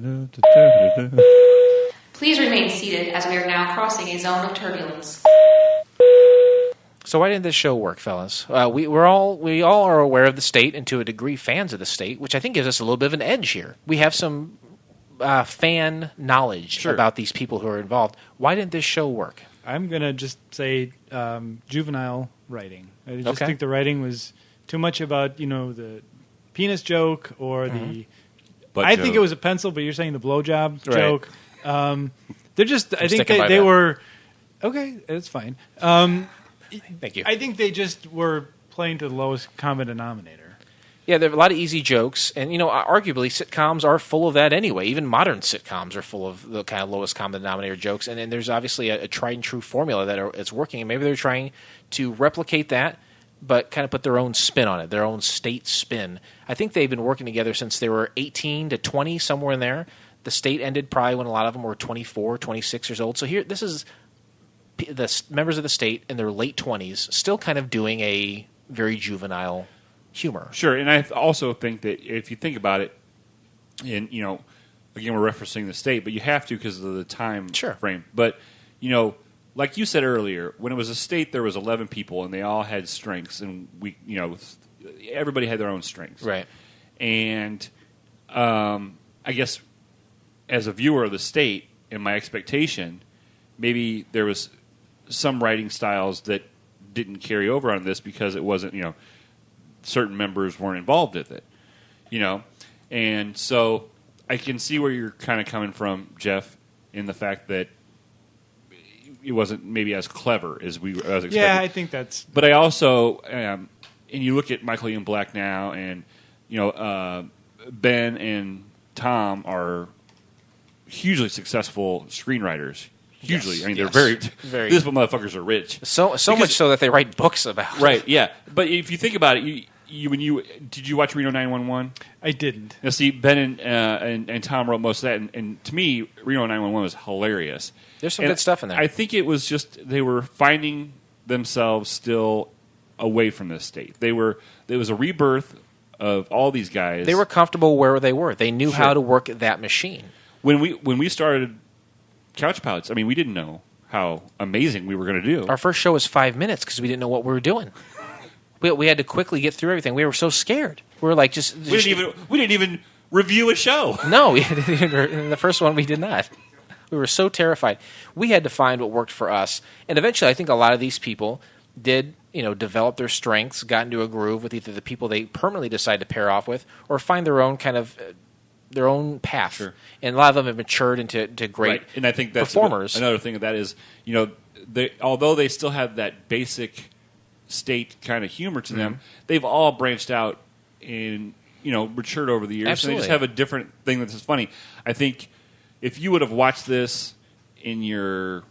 remain seated as we are now crossing a zone of turbulence. So why didn't this show work, fellas? We all are aware of the state and to a degree fans of the state, which I think gives us a little bit of an edge here. We have some fan knowledge about these people who are involved. Why didn't this show work? I'm going to just say juvenile writing. I just think the writing was too much about, the penis joke or the... I think it was a pencil, but you're saying the blowjob joke. They're just... I think they were... Okay, it's fine. Thank you. I think they just were playing to the lowest common denominator. Yeah, there are a lot of easy jokes, and arguably sitcoms are full of that anyway. Even modern sitcoms are full of the kind of lowest common denominator jokes, and there's obviously a tried and true formula that is working, and maybe they're trying to replicate that, but kind of put their own spin on it, their own state spin. I think they've been working together since they were 18 to 20, somewhere in there. The state ended probably when a lot of them were 24, 26 years old. So here, this is the members of the state in their late 20s, still kind of doing a very juvenile humor. Sure, and I also think that if you think about it, and again we're referencing the state, but you have to because of the time frame. But like you said earlier, when it was a state, there was 11 people, and they all had strengths, and everybody had their own strengths, right? And I guess as a viewer of the state, and my expectation, maybe there was some writing styles that didn't carry over on this because it wasn't, certain members weren't involved with it, and so I can see where you're kind of coming from, Jeff, in the fact that it wasn't maybe as clever as we as expected. Yeah, I think that's. But I also, and you look at Michael Ian Black now, and Ben and Tom are hugely successful screenwriters. Hugely, Yes, I mean, yes. they're very. These motherfuckers are rich. So much so that they write books about it. Right? Yeah, but if you think about it, did you watch Reno 911? I didn't. Now, see, Ben and Tom wrote most of that, and to me, Reno 911 was hilarious. There's some good stuff in there. I think it was just they were finding themselves still away from this state. There was a rebirth of all these guys. They were comfortable where they were. They knew how to work that machine. When we started Couch Pilots, I mean, we didn't know how amazing we were going to do. Our first show was 5 minutes because we didn't know what we were doing. We had to quickly get through everything. We were so scared. We were like, we didn't even review a show. No, in the first one we did not. We were so terrified. We had to find what worked for us, and eventually, I think a lot of these people did, develop their strengths, got into a groove with either the people they permanently decide to pair off with, or find their own kind of their own path. Sure. And a lot of them have matured into great and I think that's performers. Another thing of that is, although they still have that basic state kind of humor to them, they've all branched out and matured over the years. Absolutely. And they just have a different thing that's funny. I think if you would have watched this in your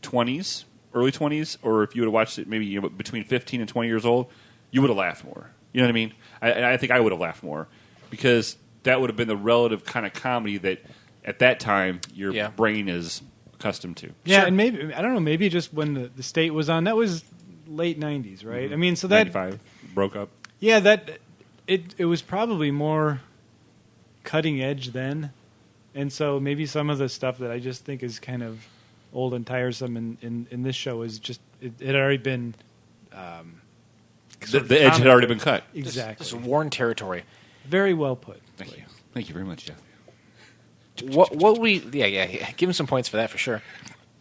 20s, early 20s, or if you would have watched it maybe between 15 and 20 years old, you would have laughed more. You know what I mean? I think I would have laughed more because that would have been the relative kind of comedy that at that time your brain is accustomed to. Yeah, Sure. and maybe I don't know. Maybe just when the state was on, that was late '90s, right? I mean, so that 95 broke up. yeah, that it was probably more cutting edge then, and so maybe some of the stuff that I just think is kind of old and tiresome in this show is just it had already been. The edge had already been cut. Exactly. This is worn territory. Very well put. Thank you. Thank you very much, Jeff. What we give him some points for that for sure.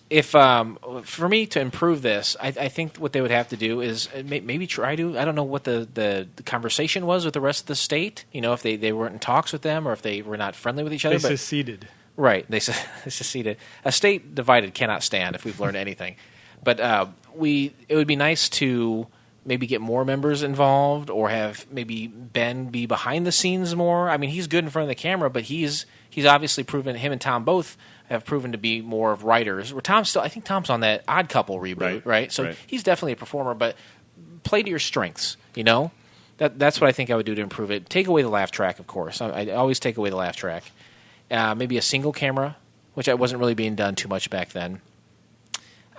If for me to improve this, I think what they would have to do is maybe try to, I don't know what the conversation was with the rest of the state. You know, if they weren't in talks with them or if they were not friendly with each other. They seceded. Right, they seceded. A state divided cannot stand. If we've learned anything, but it would be nice to maybe get more members involved or have maybe Ben be behind the scenes more. I mean, he's good in front of the camera, but he's obviously proven, him and Tom both have proven to be more of writers. Where I think Tom's on that Odd Couple reboot, right? So he's definitely a performer, but play to your strengths, you know? That's what I think I would do to improve it. Take away the laugh track, of course. I always take away the laugh track. Maybe a single camera, which wasn't really being done too much back then.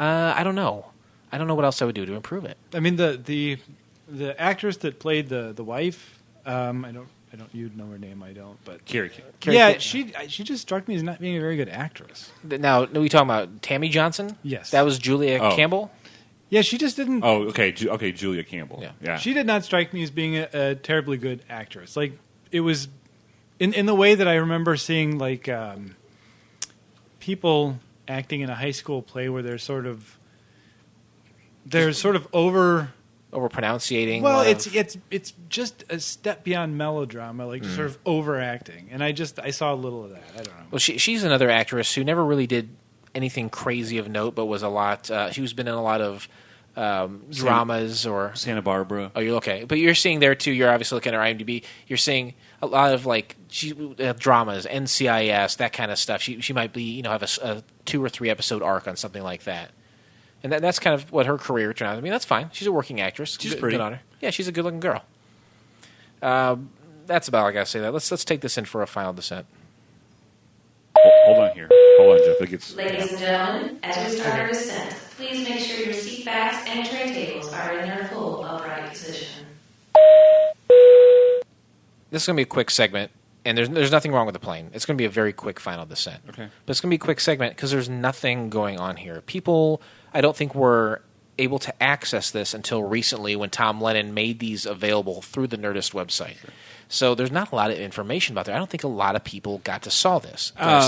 I don't know. I don't know what else I would do to improve it. I mean, the actress that played the wife, I don't. You'd know her name. I don't. But Carrie. yeah, she just struck me as not being a very good actress. Now, are we talking about Tammy Johnson? Yes. That was Julia Campbell? Yeah, she just didn't. Oh, okay. Okay, Julia Campbell. Yeah. She did not strike me as being a terribly good actress. Like, it was in the way that I remember seeing, like, people acting in a high school play where they're sort of Over pronunciating. Well, it's just a step beyond melodrama, like just sort of overacting, and I saw a little of that. I don't know. Well, she's another actress who never really did anything crazy of note, but was a lot. She's been in a lot of dramas or Santa Barbara. Oh, you're okay, but you're seeing there too. You're obviously looking at her IMDb. You're seeing a lot of like dramas, NCIS, that kind of stuff. She might be have a 2 or 3 episode arc on something like that. And that's kind of what her career turned out. I mean, that's fine. She's a working actress. She's pretty. Good on her. Yeah, she's a good-looking girl. That's about all I got to say. That let's take this in for a final descent. Hold on here. Hold on, Jeff. Ladies and gentlemen, as we start our descent, please make sure your seat backs and tray tables are in their full upright position. This is going to be a quick segment, and there's nothing wrong with the plane. It's going to be a very quick final descent. Okay. But it's going to be a quick segment because there's nothing going on here. People, I don't think, were able to access this until recently when Tom Lennon made these available through the Nerdist website. Sure. So there's not a lot of information about there. I don't think a lot of people got to see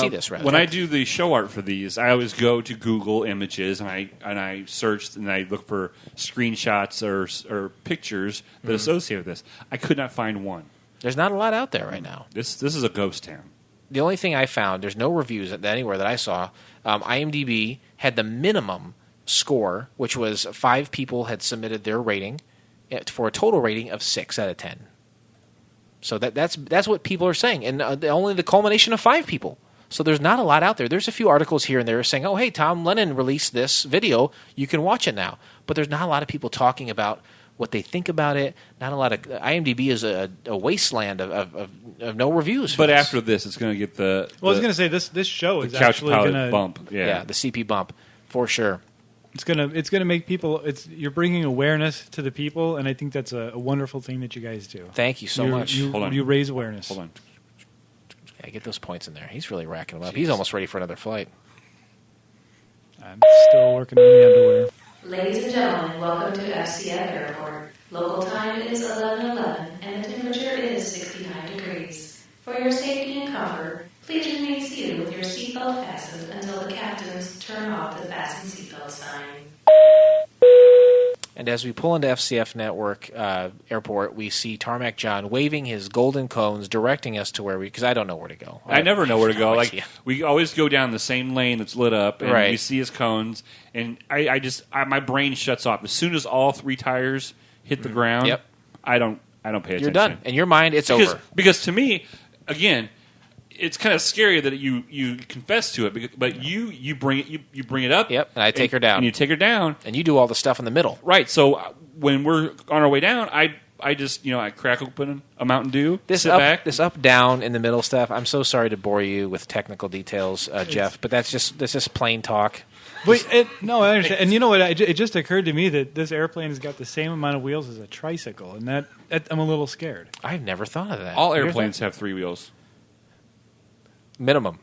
this. Rather. When I do the show art for these, I always go to Google Images and I search and I look for screenshots or pictures that associate with this. I could not find one. There's not a lot out there right now. This is a ghost town. The only thing I found, there's no reviews anywhere that I saw. IMDb had the minimum score, which was 5 people had submitted their rating for a total rating of 6 out of 10. So that's what people are saying, and only the culmination of 5 people. So there's not a lot out there. There's a few articles here and there saying, "Oh, hey, Tom Lennon released this video. You can watch it now." But there's not a lot of people talking about what they think about it. Not a lot of IMDb is a wasteland of no reviews. But after this, it's going to get the. Well, I was going to say this show is couch actually going to bump. Yeah, the CP bump for sure. It's gonna make people. You're bringing awareness to the people, and I think that's a wonderful thing that you guys do. Thank you so much. Hold on. You raise awareness. Hold on. Yeah, get those points in there. He's really racking them up. He's almost ready for another flight. I'm still working on the underwear. Ladies and gentlemen, welcome to FCF Airport. Local time is 11:11, and the temperature is 69 degrees. For your safety and comfort, please remain seated with your seatbelt fastened until the captains turn off the fasten seatbelt sign. And as we pull into FCF Network Airport, we see Tarmac John waving his golden cones, directing us to where because I don't know where to go. I never know where to go. Idea. Like we always go down the same lane that's lit up, and right. we see his cones, and I my brain shuts off as soon as all 3 tires hit the ground. Yep. I don't pay attention. You're done. In your mind, it's over. Because to me, again, it's kind of scary that you confess to it, but you bring it up. Yep, and I take her down. And you take her down. And you do all the stuff in the middle. Right. So when we're on our way down, I just I crack open a Mountain Dew, This sit up, back. this up, down, in the middle stuff. I'm so sorry to bore you with technical details, Jeff, but that's just plain talk. But no, I understand. And you know what? It just occurred to me that this airplane has got the same amount of wheels as a tricycle, and that I'm a little scared. I've never thought of that. All airplanes have 3 wheels. Minimum.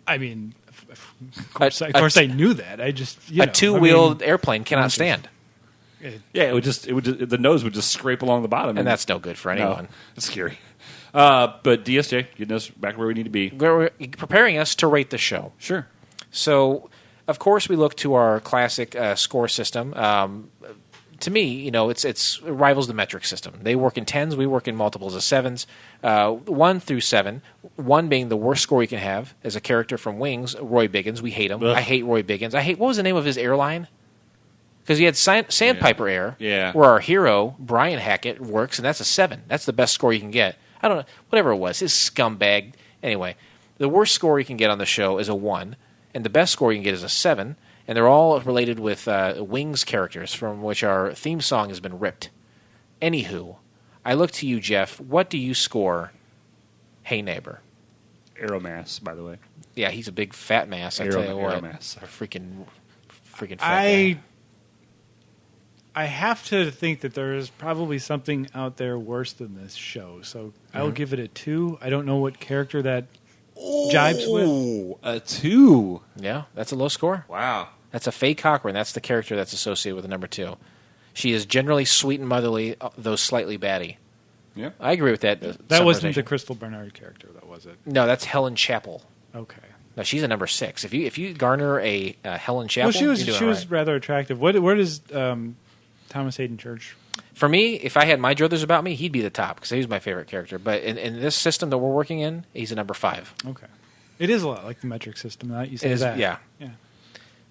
I mean, of course, I knew that. I just A two-wheeled airplane cannot stand, Yeah, it would just the nose would just scrape along the bottom, and that's no good for anyone. No, it's scary. But DSJ getting us back where we need to be. We're preparing us to rate the show. Sure. So, of course, we look to our classic score system. To me, it rivals the metric system. They work in 10s, we work in multiples of 7s. 1 through 7, 1 being the worst score you can have as a character from Wings, Roy Biggins. We hate him. Ugh. I hate Roy Biggins. What was the name of his airline? Because he had Sandpiper Air, Yeah. where our hero, Brian Hackett, works, and that's a 7. That's the best score you can get. I don't know, whatever it was, his scumbag. Anyway, the worst score you can get on the show is a 1, and the best score you can get is a 7, and they're all related with Wings characters from which our theme song has been ripped. Anywho, I look to you, Jeff. What do you score Hey Neighbor? Aeromass, by the way. Yeah, he's a big fat mass, I tell you what. Aeromass. A freaking fat guy. I have to think that there is probably something out there worse than this show, so I will give it a 2. I don't know what character that jibes with. Ooh, a 2. Yeah, that's a low score. Wow. That's a Faye Cochran. That's the character that's associated with the number 2. She is generally sweet and motherly, though slightly batty. Yeah. I agree with that. That wasn't the summarization. Crystal Bernard character, though, was it? No, that's Helen Chappell. Okay. No, she's a number 6. If you garner a Helen Chappell, Well, she you're doing all was right. rather attractive. Where does Thomas Hayden Church? For me, if I had my druthers about me, he'd be the top because he was my favorite character. But in this system that we're working in, he's a number 5. Okay. It is a lot like the metric system. That you say It is, that. yeah. Yeah.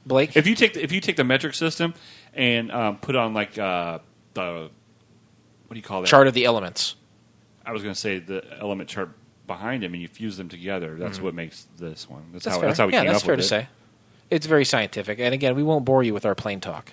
Blake? If you take the metric system and put on like the what do you call that? Chart of the elements. I was going to say the element chart behind him, and you fuse them together. That's what makes this one. That's how fair. we Yeah, came that's up fair with to it. say. It's very scientific. And again, we won't bore you with our plain talk.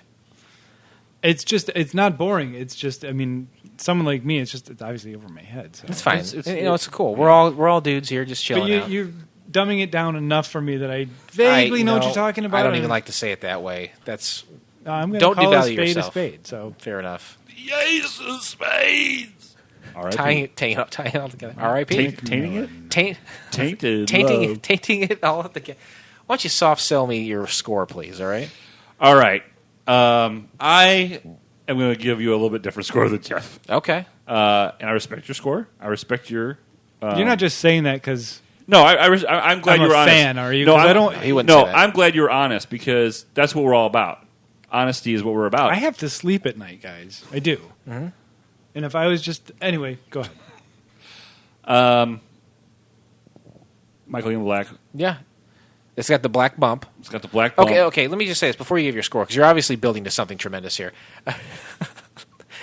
It's not boring. It's just, I mean, someone like me, it's obviously over my head. So. It's fine. It's- It's cool. We're all dudes here just But chilling out. you're dumbing it down enough for me that I vaguely know what you're talking about. I don't even like to say it that way. That's I'm going don't to call a devalue spade yourself. a spade. So fair enough. Ace of spades. All right. Tying it all together. R.I.P. Tainting it. Tainting Tainted. it all together. Why don't you soft sell me your score, please? All right. All right. I am going to give you a little bit different score than Jeff. Okay. And I respect your score. I respect your. you're not just saying that because No, I'm glad I'm you were a honest. fan, are you? No, 'Cause I I'm, don't- He wouldn't no, say that. I'm glad you were honest because that's what we're all about. Honesty is what we're about. I have to sleep at night, guys. I do. Mm-hmm. And if I was just anyway, go ahead. Michael Ian Black. Yeah. It's got the black bump. It's got the black bump. Okay. Let me just say this before you give your score, because you're obviously building to something tremendous here.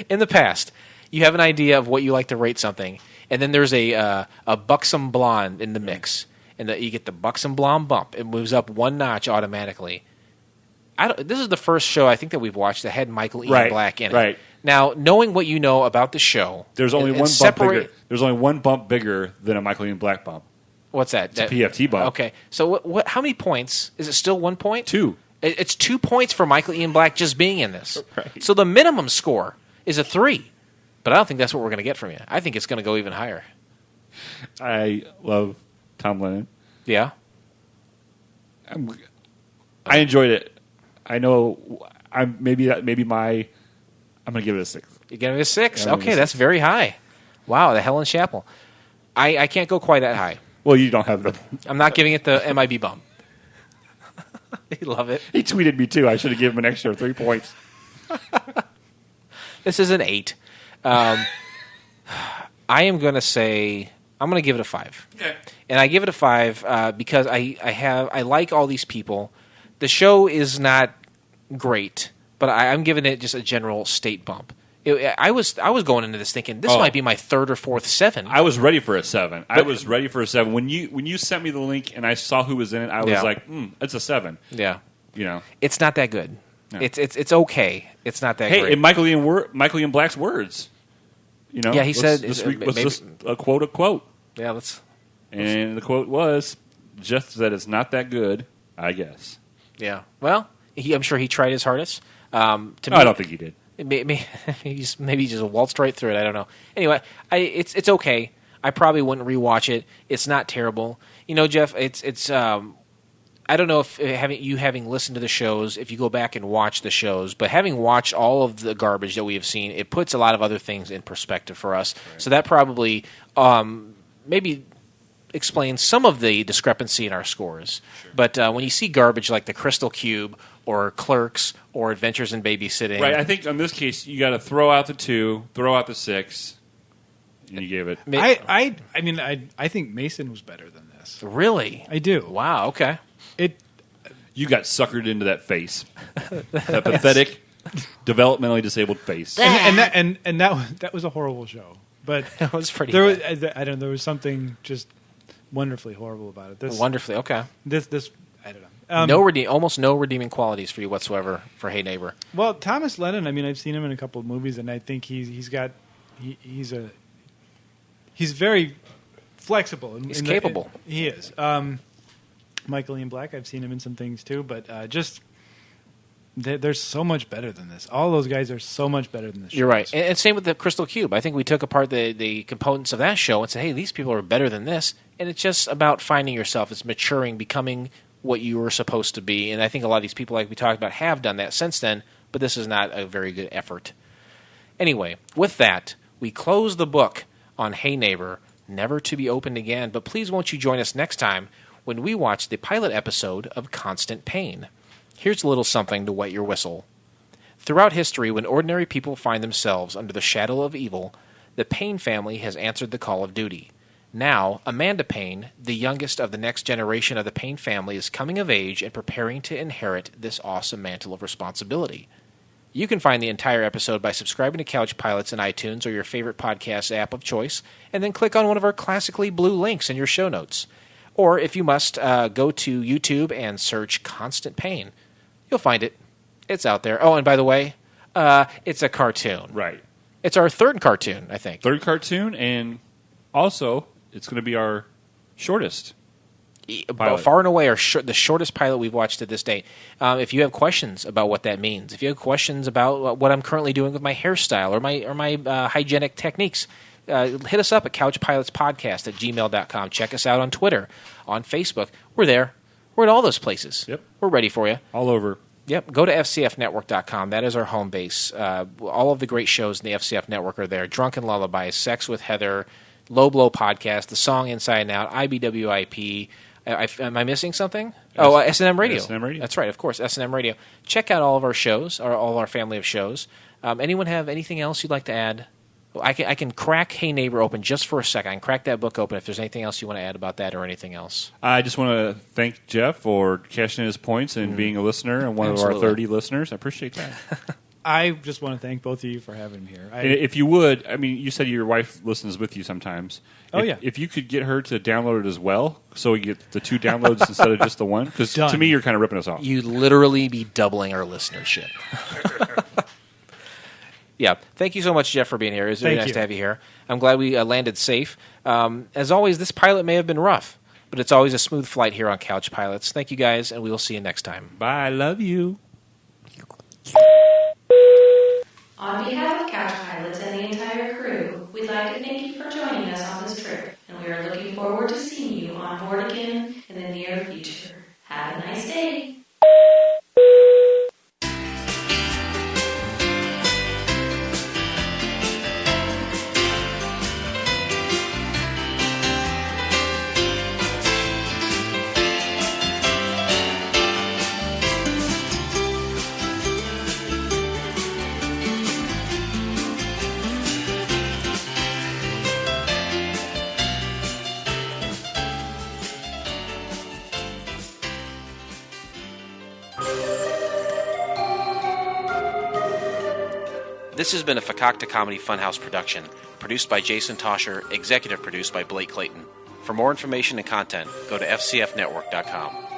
In the past, you have an idea of what you like to rate something, and then there's a buxom blonde in the mix, and you get the buxom blonde bump. It moves up one notch automatically. This is the first show I think that we've watched that had Michael Ian Black in it. Right. Now, knowing what you know about the show, There's only and one bump separate. bigger. There's only one bump bigger than a Michael Ian Black bump. What's that? It's a PFT bump. Okay, so what? How many points? Is it still 1 point? 2. It's 2 points for Michael Ian Black just being in this. Right. So the minimum score is a 3. But I don't think that's what we're going to get from you. I think it's going to go even higher. I love Tom Lennon. Yeah? I enjoyed it. I know. I'm going to give it a 6. You're giving it a 6? Yeah, I'm Okay, gonna that's very high. Wow, the Helen Chappell. I can't go quite that high. Well, you don't have the. I'm not giving it the MIB bump. You love it. He tweeted me too. I should have given him an extra 3 points. This is an 8. I am going to say I'm going to give it a 5. Okay. And I give it a 5 because I like all these people. The show is not great, but I'm giving it just a general state bump. I was going into this thinking this might be my 3rd or 4th 7. I was ready for a 7. I was ready for a 7 when you sent me the link and I saw who was in it. I was like, it's a 7. Yeah, You know. it's not that good. No. It's okay. It's not that Hey, great. in Michael Ian Black's words, You know, Yeah, he said this week was maybe- just a quote. Yeah, let's. And the quote was, Jeff said it's not that good, I guess. Yeah. Well, I'm sure he tried his hardest. To me, I don't think he did. Maybe he just waltzed right through it. I don't know. Anyway, it's okay. I probably wouldn't rewatch it. It's not terrible. You know, Jeff. It's. I don't know if having listened to the shows, if you go back and watch the shows, but having watched all of the garbage that we have seen, it puts a lot of other things in perspective for us. Right. So that probably maybe explains some of the discrepancy in our scores. Sure. But when you see garbage like the Crystal Cube or Clerks or Adventures in Babysitting, right? I think in this case you got to throw out the 2, throw out the 6, and you gave it. I think Mason was better than this. Really? I do. Wow. Okay. You got suckered into that face, that pathetic, developmentally disabled face. And that was a horrible show. But that was pretty. There was, I don't know. There was something just wonderfully horrible about it. Wonderfully, okay. This I don't know. Almost no redeeming qualities for you whatsoever for Hey Neighbor. Well, Thomas Lennon. I mean, I've seen him in a couple of movies, and I think he's very flexible. He's capable. He is. Michael Ian Black. I've seen him in some things too, but they're so much better than this. All those guys are so much better than this. You're right, and same with the Crystal Cube. I think we took apart the components of that show and said, "Hey, these people are better than this." And it's just about finding yourself. It's maturing, becoming what you were supposed to be. And I think a lot of these people, like we talked about, have done that since then. But this is not a very good effort. Anyway, with that, we close the book on Hey Neighbor, never to be opened again. But please, won't you join us next time when we watch the pilot episode of Constant Pain? Here's a little something to wet your whistle. Throughout history, when ordinary people find themselves under the shadow of evil, the Payne family has answered the call of duty. Now, Amanda Payne, the youngest of the next generation of the Payne family, is coming of age and preparing to inherit this awesome mantle of responsibility. You can find the entire episode by subscribing to Couch Pilots in iTunes or your favorite podcast app of choice, and then click on one of our classically blue links in your show notes. Or, if you must, go to YouTube and search Constant Pain. You'll find it. It's out there. Oh, and by the way, it's a cartoon. Right. It's our third cartoon, I think. Third cartoon, and also it's going to be our shortest pilot. Far and away the shortest pilot we've watched to this date. If you have questions about what that means, if you have questions about what I'm currently doing with my hairstyle or my hygienic techniques, hit us up at couchpilotspodcast@gmail.com. Check us out on Twitter, on Facebook. We're there. We're at all those places. Yep. We're ready for you. All over. Yep. Go to fcfnetwork.com. That is our home base. All of the great shows in the FCF Network are there. Drunken Lullabies, Sex with Heather, Low Blow Podcast, The Song Inside and Out, IBWIP. Am I missing something? S&M Radio. S&M Radio. That's right, of course, S&M Radio. Check out all of our shows, or all our family of shows. Anyone have anything else you'd like to add? I can crack Hey Neighbor open just for a second. I can crack that book open if there's anything else you want to add about that or anything else. I just want to thank Jeff for cashing in his points and being a listener and one of our 30 listeners. I appreciate that. I just want to thank both of you for having me here. If you would, I mean, you said your wife listens with you sometimes. If you could get her to download it as well, so we get the 2 downloads instead of just the 1, because to me, you're kind of ripping us off. You'd literally be doubling our listenership. Yeah, thank you so much, Jeff, for being here. It was really nice to have you here. I'm glad we landed safe. As always, this pilot may have been rough, but it's always a smooth flight here on Couch Pilots. Thank you, guys, and we will see you next time. Bye. I love you. On behalf of Couch Pilots and the entire crew, we'd like to thank you for joining us on this trip, and we are looking forward to seeing you on board again in the near future. Have a nice day. This has been a Fakakta Comedy Funhouse production, produced by Jason Tosher, executive produced by Blake Clayton. For more information and content, go to fcfnetwork.com.